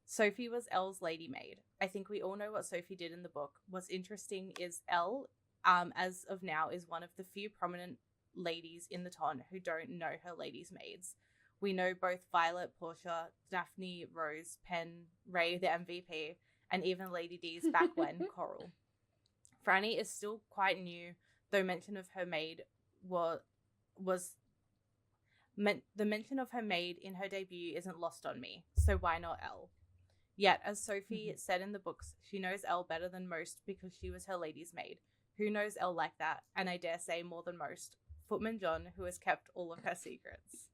Sophie was Elle's lady maid. I think we all know what Sophie did in the book. What's interesting is Elle, as of now, is one of the few prominent ladies in the ton who don't know her ladies' maids. We know both Violet, Portia, Daphne, Rose, Pen, Ray, the MVP, and even Lady D's back when Coral. Franny is still quite new, though mention of her maid the mention of her maid in her debut isn't lost on me, so why not Elle? Yet, as Sophie said in the books, she knows Elle better than most because she was her lady's maid. Who knows Elle like that, and I dare say more than most? Footman John, who has kept all of her secrets.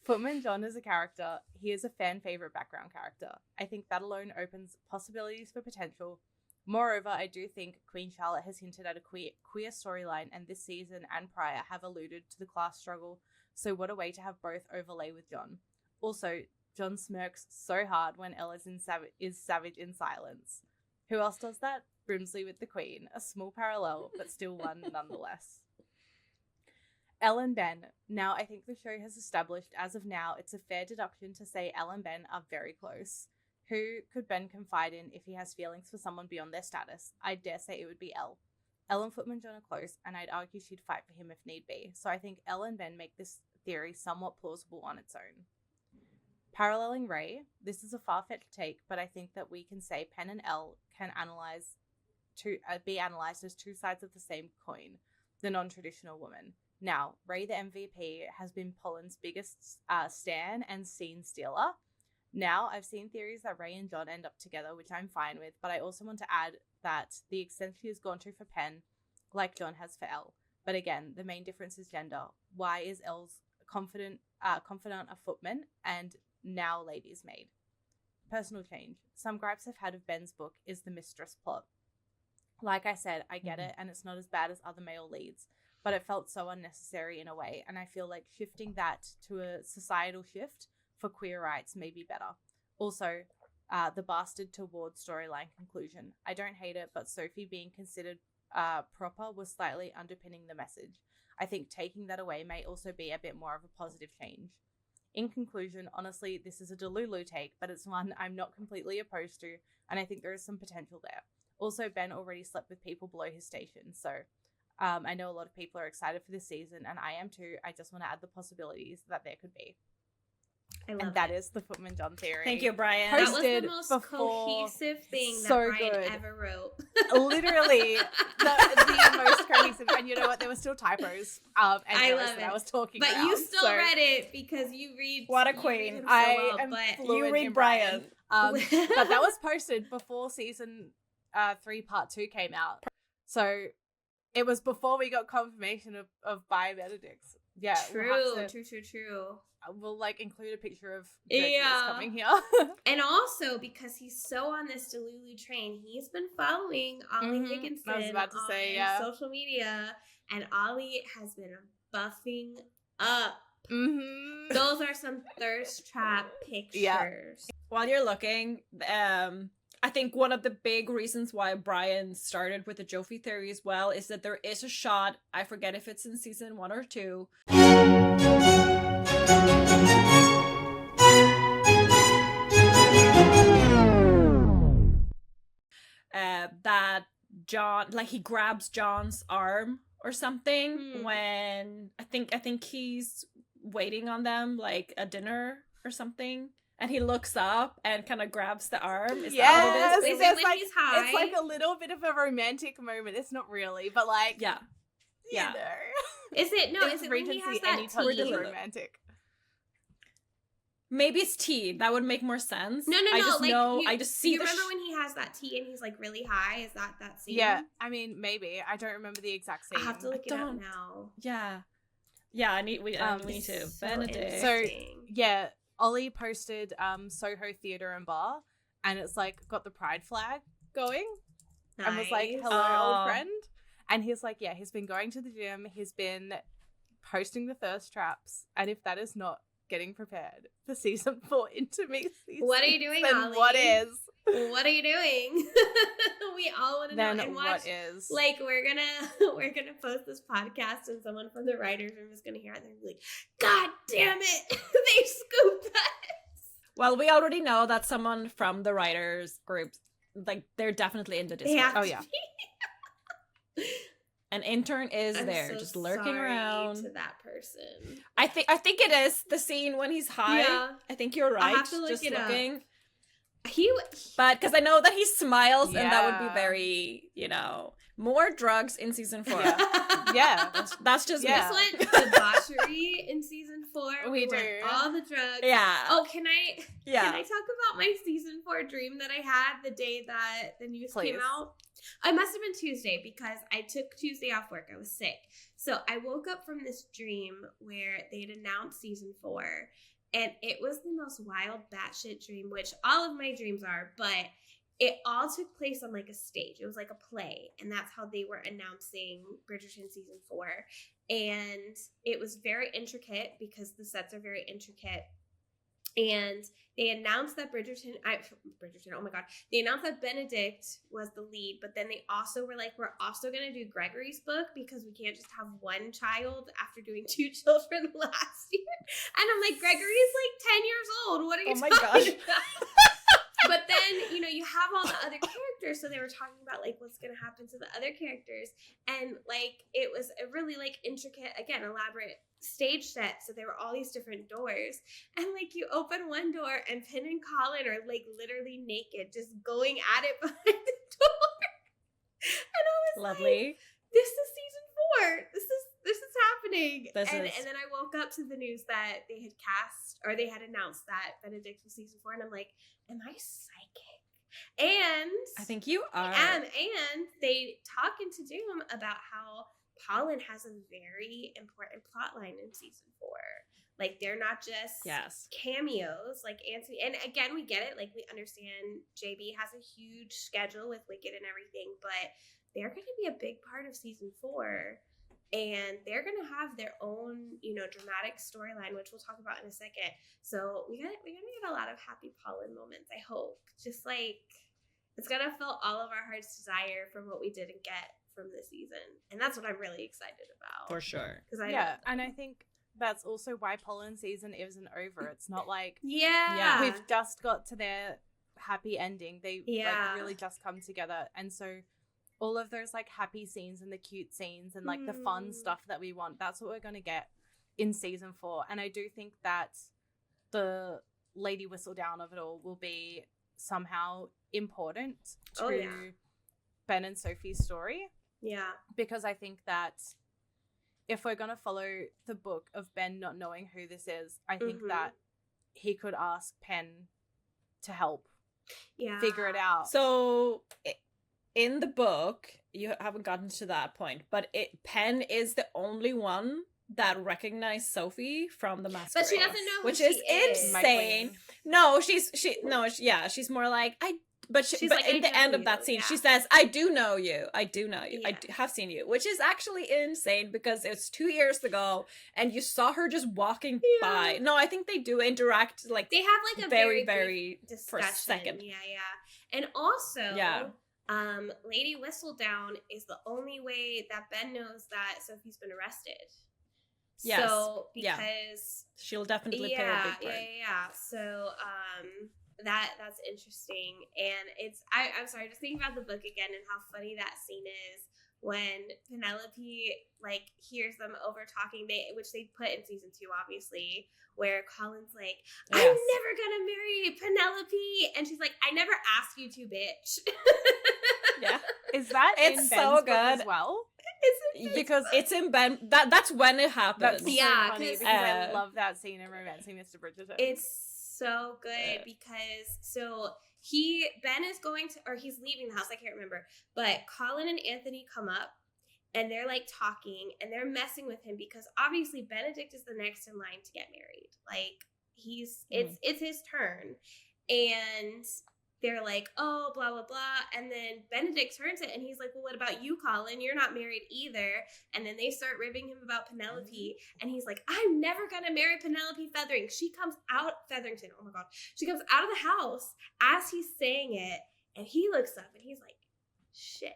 Footman John is a character. He is a fan favorite background character. I think that alone opens possibilities for potential. Moreover, I do think Queen Charlotte has hinted at a queer storyline, and this season and prior have alluded to the class struggle, so what a way to have both overlay with John. Also, John smirks so hard when Elle is savage in silence. Who else does that? Brimsley with the Queen. A small parallel, but still one nonetheless. Elle and Ben. Now, I think the show has established, as of now, it's a fair deduction to say Elle and Ben are very close. Who could Ben confide in if he has feelings for someone beyond their status? I dare say it would be Elle. Elle and Footman John are close, and I'd argue she'd fight for him if need be. So I think Elle and Ben make this theory somewhat plausible on its own. Paralleling Ray, this is a far-fetched take, but I think that we can say Pen and Elle can be analysed as two sides of the same coin, the non-traditional woman. Now, Ray the MVP has been Pollen's biggest stan and scene stealer. Now, I've seen theories that Ray and John end up together, which I'm fine with, but I also want to add that the extent she has gone to for Pen, like John has for Elle. But again, the main difference is gender. Why is Elle's confidant a footman and now lady's maid? Personal change. Some gripes I've had of Ben's book is the mistress plot. Like I said, I get it, and it's not as bad as other male leads, but it felt so unnecessary in a way, and I feel like shifting that to a societal shift for queer rights may be better. Also, the bastard to Ward storyline conclusion. I don't hate it, but Sophie being considered proper was slightly underpinning the message. I think taking that away may also be a bit more of a positive change. In conclusion, honestly, this is a Delulu take, but it's one I'm not completely opposed to, and I think there is some potential there. Also, Ben already slept with people below his station, so I know a lot of people are excited for this season, and I am too. I just want to add the possibilities that there could be. And that is the Footman John theory. Thank you, Brian. That was the most cohesive thing that Brian ever wrote. Literally, the most cohesive. And you know what? There were still typos. And I love it. I was talking but about, you still read it because you read. What a queen! You read Brian. But that was posted before season 3 part 2 came out. So it was before we got confirmation of by Benedict. Yeah, true. We'll include a picture of Gertrude coming here. And also because he's so on this Delulu train, he's been following Ollie Higginson on social media, and Ollie has been buffing up. Mm-hmm. Those are some thirst trap pictures. Yeah. While you're looking, I think one of the big reasons why Brian started with the Joffrey theory as well is that there is a shot, I forget if it's in season 1 or 2, that John, he grabs John's arm or something when I think he's waiting on them at dinner or something. And he looks up and kind of grabs the arm. Is that what it is? Is it when he's high? It's a little bit of a romantic moment. It's not really, but yeah. You know. Is it? No, is it when he has that tea? Romantic. Maybe it's tea. That would make more sense. No. I just see. You remember when he has that tea and he's really high? Is that scene? Yeah, I mean maybe. I don't remember the exact scene. I have to look it up now. Yeah. We need to. So Benedict. So yeah. Ollie posted Soho Theatre and Bar, and it's got the pride flag going. Nice. And was hello, old friend. And he's he's been going to the gym, he's been posting the thirst traps, and if that is not getting prepared for season 4 intimacy, what are you doing, Ollie? What is? What are you doing? We all want to know. And watch, what is? We're gonna post this podcast, and someone from the writers' room is gonna hear it, and they're gonna be like, "God damn it, they scooped us." Well, we already know that someone from the writers' group, they're definitely in the Discord. Oh yeah. An intern is there, just lurking around. To that person, I think it is the scene when he's high. Yeah. I think you're right. I have to look just it looking. Up. But because I know that he smiles, and that would be very, more drugs in season 4. Yeah. That's just This went debauchery in season 4. We do all the drugs. Yeah. Oh, can I talk about my season 4 dream that I had the day that the news came out? It must have been Tuesday because I took Tuesday off work. I was sick. So I woke up from this dream where they'd announced season 4. And it was the most wild batshit dream, which all of my dreams are, but it all took place on a stage. It was like a play, and that's how they were announcing Bridgerton season 4. And it was very intricate because the sets are very intricate. And they announced that they announced that Benedict was the lead, but then they also were we're also going to do Gregory's book because we can't just have one child after doing 2 children last year. And I'm Gregory's 10 years old. What are you talking about? But then, you have all the other characters, so they were talking about, what's going to happen to the other characters. And, it was a really, intricate, again, elaborate stage set, so there were all these different doors. And, you open one door, and Finn and Colin are, literally naked, just going at it behind the door. And I was lovely. This is season 4. This is happening. And then I woke up to the news that they had announced that Benedict was season 4, and I'm am I psychic? And I think you are. And they talk into Doom about how Colin has a very important plot line in season 4. They're not just cameos like Anthony. And again, we get it. We understand JB has a huge schedule with Wicked and everything, but they're going to be a big part of season 4. And they're going to have their own, dramatic storyline, which we'll talk about in a second. So we're going to get a lot of happy Pollen moments, I hope. Just it's going to fill all of our heart's desire from what we didn't get from this season. And that's what I'm really excited about. For sure. And I think that's also why Pollen season isn't over. It's not like Yeah. we've just got to their happy ending. They like really just come together, and so all of those like happy scenes and the cute scenes and like the fun stuff that we want, that's what we're gonna get in season 4. And I do think that the Lady Whistledown of it all will be somehow important to Ben and Sophie's story. Yeah. Because I think that if we're going to follow the book of Ben not knowing who this is, I think that he could ask Penn to help figure it out. So in the book, you haven't gotten to that point, but Penn is the only one that recognized Sophie from the masquerade. But she doesn't know who which she is is. insane. No, she's more like But like, in the end of that scene, she says, I do know you. I have seen you. Which is actually insane because it's 2 years ago and you saw her just walking by. No, I think they do interact, like, they have like a very, very discussion. for a second. Yeah. And also, Lady Whistledown is the only way that Ben knows that Sophie's been arrested. Yes. So, because... She'll definitely play a big part. Yeah. So, that's interesting. And I'm sorry, just thinking about the book again and how funny that scene is when Penelope like hears them over talking, which they put in season 2 obviously, where Colin's like, I'm never gonna marry Penelope, and she's like, I never asked you to, bitch. Yeah. Is that it's in Ben's so book good as well? Because it's in Ben. That's when it happens. That's so funny because I love that scene in Romancing Mr. Bridgerton. It's so good because Ben is going to, or he's leaving the house, I can't remember, but Colin and Anthony come up and they're like talking and they're messing with him because obviously Benedict is the next in line to get married. Like it's his turn, and they're like, oh, blah, blah, blah. And then Benedict turns it and he's like, well, what about you, Colin? You're not married either. And then they start ribbing him about Penelope. And he's like, I'm never going to marry Penelope Featherington. She comes out of the house as he's saying it. And he looks up and he's like, shit.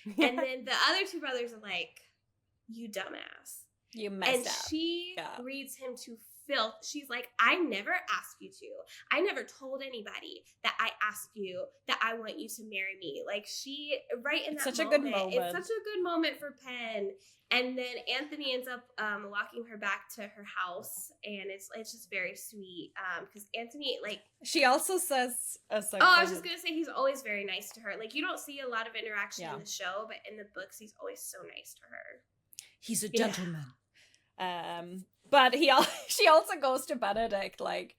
And then the other two brothers are like, you dumbass. You messed up. And she reads him to filth. She's like, I never asked you to. I never told anybody that I asked you that I want you to marry me. Like, she, right in that moment. Such a good moment. It's such a good moment for Penn. And then Anthony ends up walking her back to her house, and it's just very sweet. Because Anthony, like, she also says, I was just gonna say he's always very nice to her. Like, you don't see a lot of interaction in the show, but in the books, he's always so nice to her. He's a gentleman. But she also goes to Benedict like,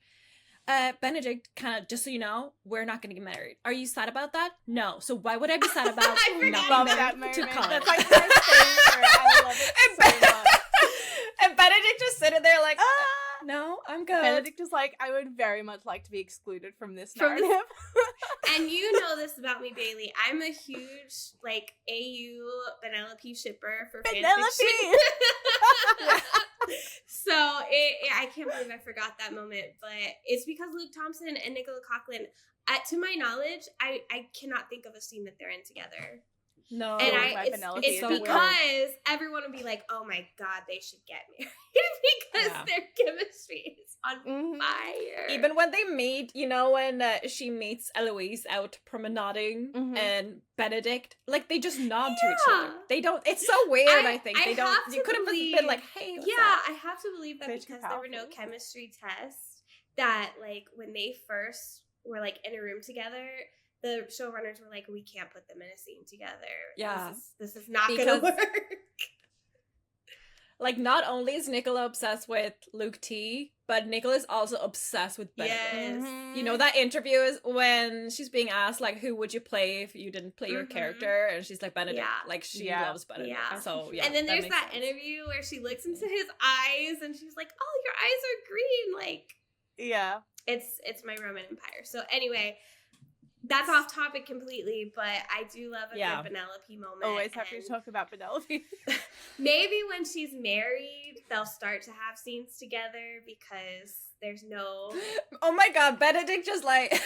Benedict, kind of, just so you know, we're not going to get married. Are you sad about that? No. So why would I be sad about not being married to Colin? That's like my favorite. I love it so much. And Benedict just sitting there like, no, I'm good. Benedict is like, I would very much like to be excluded from this narrative. And you know this about me, Bailey. I'm a huge, like, AU Penelope shipper for fanfiction. So I can't believe I forgot that moment. But it's because Luke Thompson and Nicola Coughlan, to my knowledge, I cannot think of a scene that they're in together. No, and it's so because everyone would be like, "Oh my god, they should get married," because their chemistry is on fire. Even when they meet, you know, when she meets Eloise out promenading and Benedict, like they just nod to each other. They don't. It's so weird. I think they don't. You could have been like, "Hey, what's up?" I have to believe that because there were no chemistry tests. That like when they first were like in a room together, the showrunners were like, we can't put them in a scene together. Yeah. This is not going to work. Like, not only is Nicola obsessed with Luke T, but Nicola is also obsessed with Benedict. Yes. You know, that interview is when she's being asked, like, who would you play if you didn't play your character? And she's like, Benedict. Yeah. Like, she loves Benedict. Yeah. So, yeah. And then there's that interview where she looks into his eyes and she's like, oh, your eyes are green. Like, yeah. It's my Roman Empire. So, anyway, that's off topic completely, but I do love a good Penelope moment. Always happy to talk about Penelope. Maybe when she's married, they'll start to have scenes together because there's no... Oh my god, Benedict just like...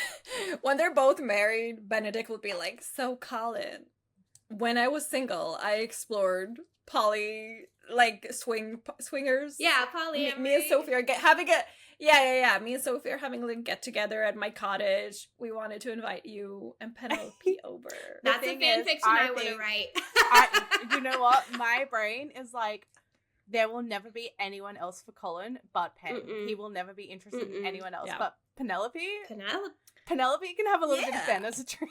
when they're both married, Benedict will be like, so Colin, when I was single, I explored swingers. Yeah, polyamory. Me and Sophie are having a yeah. Me and Sophie are having a get together at my cottage. We wanted to invite you and Penelope over. That's a fan fiction I want to write. You know what? My brain is like, there will never be anyone else for Colin but Pen. He will never be interested in anyone else but Penelope. Penelope can have a little bit of Ben as a treat.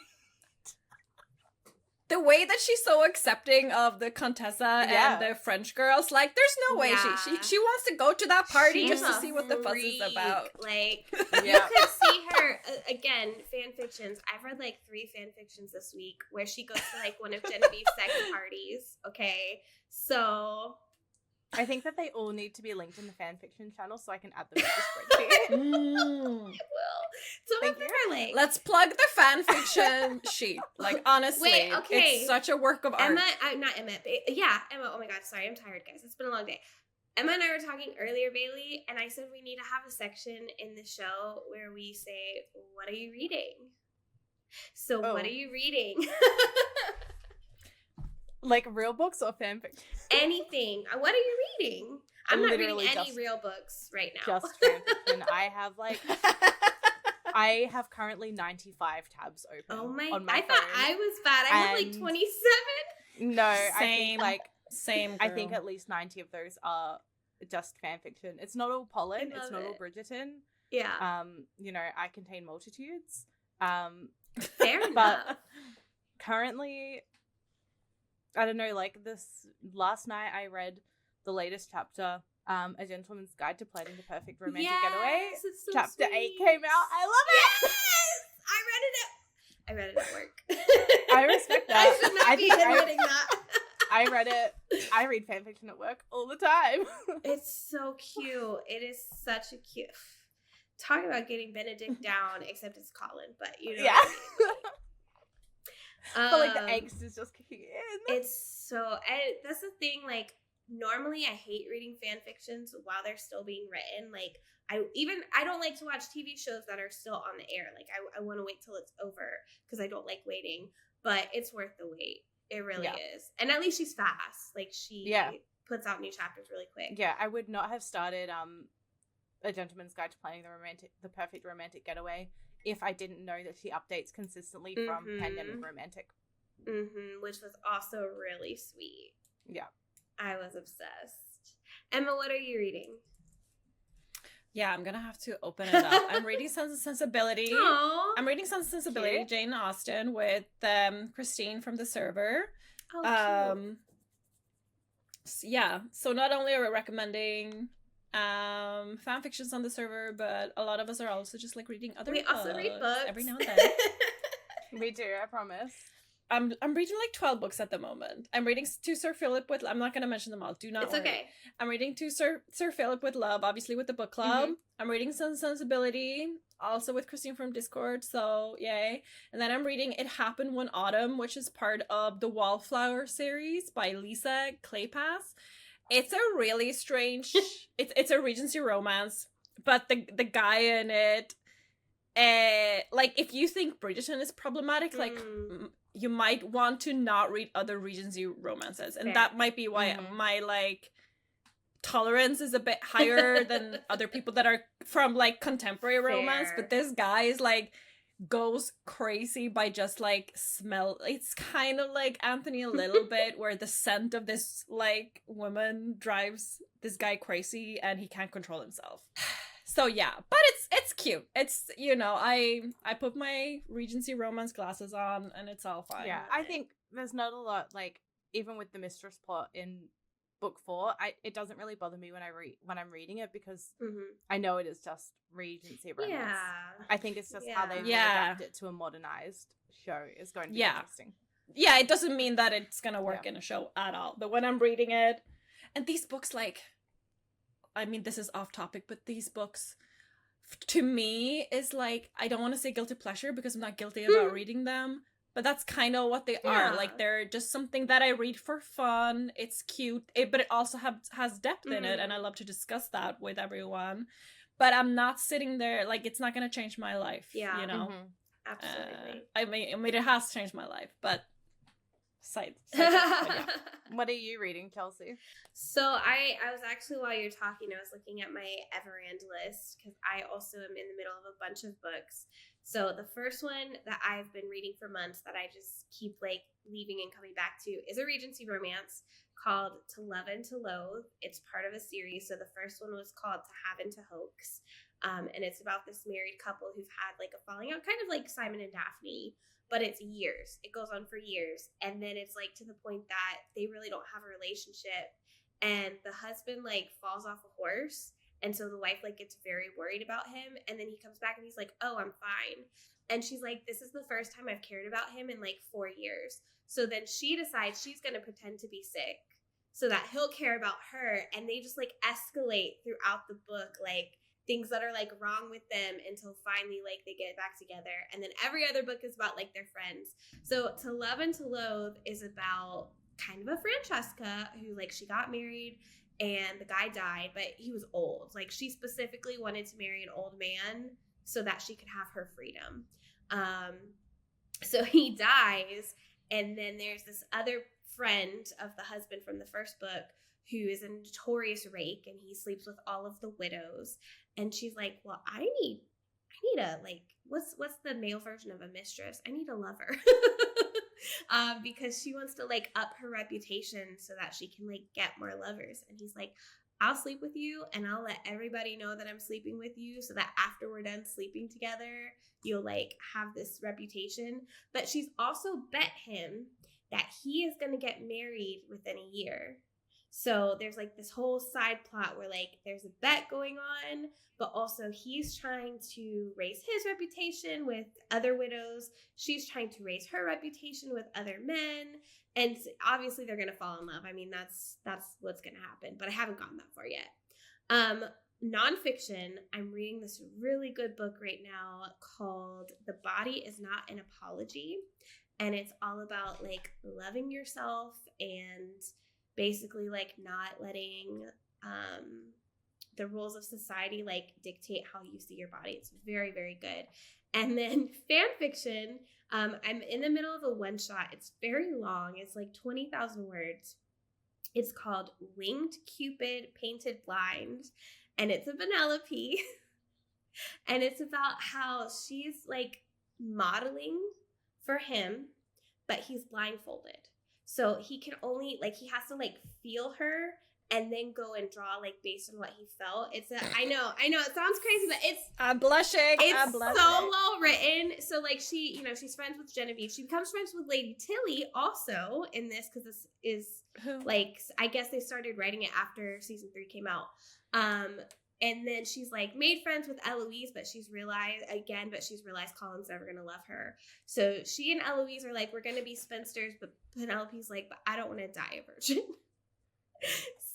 The way that she's so accepting of the Contessa and the French girls, like, there's no way she wants to go to that party just to see what the fuss is about. Like, you could see her, again, fan fictions. I've read, like, 3 fan fictions this week where she goes to, like, one of Genevieve's sex parties, okay? So... I think that they all need to be linked in the fanfiction channel so I can add them to the spreadsheet. I will. Some of them are like... Let's plug the fanfiction sheet. Like, honestly, it's such a work of art. Emma, Emma, oh my god, sorry, I'm tired, guys. It's been a long day. Emma and I were talking earlier, Bailey, and I said we need to have a section in the show where we say, what are you reading? So, what are you reading? Like real books or fanfiction? Anything. What are you reading? I'm not reading any real books right now. Just fanfiction. I have currently 95 tabs open. Oh my! On my I phone. thought I was bad. I have like 27. No, same. I think at least 90 of those are just fanfiction. It's not all Pollen. It's not all Bridgerton. Yeah. You know, I contain multitudes. Fair enough. But currently, I don't know, like this last night I read the latest chapter, A Gentleman's Guide to Planning the Perfect Romantic Getaway. It's so chapter sweet. 8 came out. I love it! Yes! I read it at work. I respect that. I should not be admitting that. I read it. I read fanfiction at work all the time. It's so cute. It is such a cute... Talk about getting Benedict down, except it's Colin, but you know. Yeah. What I mean. But like the angst is just kicking in. It's so, and that's the thing, like, normally I hate reading fan fictions while they're still being written. Like, I don't like to watch TV shows that are still on the air. Like, I want to wait till it's over because I don't like waiting, but it's worth the wait. It really is. And at least she's fast. Like, she puts out new chapters really quick. Yeah, I would not have started A Gentleman's Guide to Planning the Perfect Romantic Getaway if I didn't know that she updates consistently from Pandemic Romantic. Which was also really sweet. Yeah. I was obsessed. Emma, what are you reading? Yeah, I'm gonna have to open it up. I'm reading Sense and Sensibility. Aww. I'm reading Sense and Sensibility, Jane Austen, with Christine from The Server. Oh, yeah, so not only are we recommending fan fictions on The Server, but a lot of us are also just like reading other books. We also read books every now and then. We do, I promise. I'm reading like 12 books at the moment. I'm reading to Sir Phillip with... I'm not going to mention them all. Do not worry. It's okay. I'm reading to Sir Phillip with Love, obviously with the book club. I'm reading Sensibility, also with Christine from Discord, so yay. And then I'm reading It Happened One Autumn, which is part of the Wallflower series by Lisa Kleypas. It's a really strange... it's a Regency romance, but the guy in it... like, if you think Bridgerton is problematic, like... you might want to not read other Regency romances. And that might be why my, like, tolerance is a bit higher than other people that are from, like, contemporary romance. But this guy is, like, goes crazy by just, like, smell. It's kind of like Anthony a little bit, where the scent of this, like, woman drives this guy crazy and he can't control himself. So yeah, but it's cute. It's, you know, I put my Regency romance glasses on and it's all fine. Yeah, I think there's not a lot, like, even with the mistress plot in book 4, it doesn't really bother me when I'm reading it because I know it is just Regency romance. Yeah. I think it's just how they adapt it to a modernized show is going to be interesting. Yeah, it doesn't mean that it's gonna work in a show at all. But when I'm reading it, and these books, like, I mean, this is off topic, but these books, to me, is like, I don't want to say guilty pleasure because I'm not guilty about reading them, but that's kind of what they are. Like, they're just something that I read for fun. It's cute, but it also has depth in it, and I love to discuss that with everyone. But I'm not sitting there, like, it's not going to change my life, you know? Absolutely. I mean, it has changed my life, but side yeah. What are you reading, Kelsey? So I was actually, while you're talking, I was looking at my Everand list because I also am in the middle of a bunch of books. So the first one that I've been reading for months that I just keep like leaving and coming back to is a Regency romance called To Love and to Loathe. It's part of a series. So the first one was called To Have and to Hoax. And it's about this married couple who've had like a falling out, kind of like Simon and Daphne, but it's years. It goes on for years. And then it's like to the point that they really don't have a relationship. And the husband like falls off a horse. And so the wife like gets very worried about him. And then he comes back and he's like, oh, I'm fine. And she's like, this is the first time I've cared about him in like 4 years. So then she decides she's going to pretend to be sick so that he'll care about her. And they just like escalate throughout the book, like things that are like wrong with them until finally like they get back together. And then every other book is about like their friends. So To Love and to Loathe is about kind of a Francesca who like she got married and the guy died, but he was old. Like she specifically wanted to marry an old man so that she could have her freedom. So he dies, and then there's this other friend of the husband from the first book who is a notorious rake, and he sleeps with all of the widows. And she's like, well, I need a, like, what's the male version of a mistress? I need a lover. Because she wants to like up her reputation so that she can like get more lovers. And he's like, I'll sleep with you and I'll let everybody know that I'm sleeping with you so that after we're done sleeping together, you'll like have this reputation. But she's also bet him that he is going to get married within a year. So there's like this whole side plot where like there's a bet going on, but also he's trying to raise his reputation with other widows. She's trying to raise her reputation with other men. And obviously they're going to fall in love. I mean, that's what's going to happen, but I haven't gotten that far yet. Nonfiction, I'm reading this really good book right now called The Body Is Not an Apology. And it's all about like loving yourself and basically like not letting the rules of society like dictate how you see your body. It's very, very good. And then fan fiction, I'm in the middle of a one shot. It's very long. It's like 20,000 words. It's called Winged Cupid Painted Blind, and it's a Penelope. And it's about how she's like modeling for him, but he's blindfolded. So he can only, like, he has to, like, feel her and then go and draw, like, based on what he felt. I know, it sounds crazy, but I'm blushing. It's so well written. So, like, she, she's friends with Genevieve. She becomes friends with Lady Tilly also in this, because this is, like, I guess they started writing it after season 3 came out. And then she's like made friends with Eloise, but she's realized Colin's never going to love her. So she and Eloise are like, we're going to be spinsters, but Penelope's like, but I don't want to die a virgin.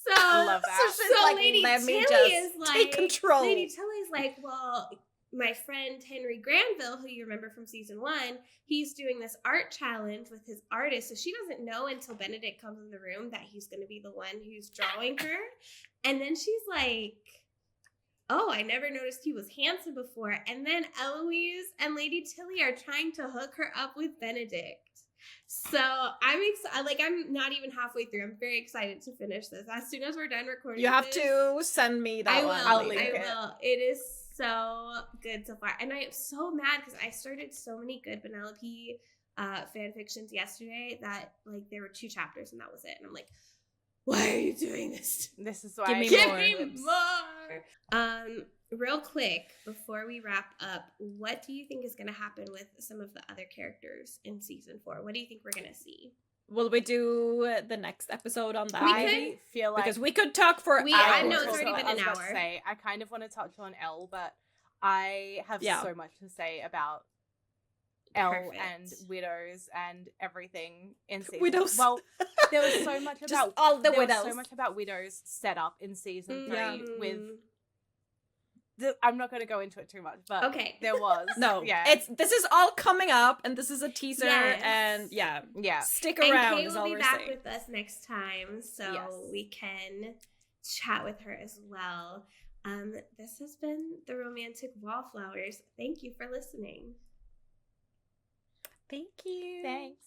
So I love that. So she's like, Lady let me Tilly just is like, take control. Lady Tilly's like, well, my friend Henry Granville, who you remember from season 1, he's doing this art challenge with his artist. So she doesn't know until Benedict comes in the room that he's going to be the one who's drawing her. And then she's like, oh, I never noticed he was handsome before. And then Eloise and Lady Tilly are trying to hook her up with Benedict. So I'm excited. I'm not even halfway through. I'm very excited to finish this. As soon as we're done recording, you have to send me that one. I will. It is so good so far. And I am so mad because I started so many good Penelope fan fictions yesterday that like there were 2 chapters and that was it. And I'm like, why are you doing this? This is why. Give me more. Real quick, before we wrap up, what do you think is going to happen with some of the other characters in season 4? What do you think we're going to see? Will we do the next episode on that? I feel like because we could talk for hours. I know it's already been an hour. I kind of want to touch on Elle, but I have so much to say about Elle and widows and everything in season. Widows. Well, there was so much about all the widows. Was so much about widows set up in season 3 with. I'm not going to go into it too much, but okay. There was This is all coming up, and this is a teaser, and stick around. And Kay will be back with us next time, so we can chat with her as well. This has been the Romantic Wallflowers. Thank you for listening. Thank you. Thanks.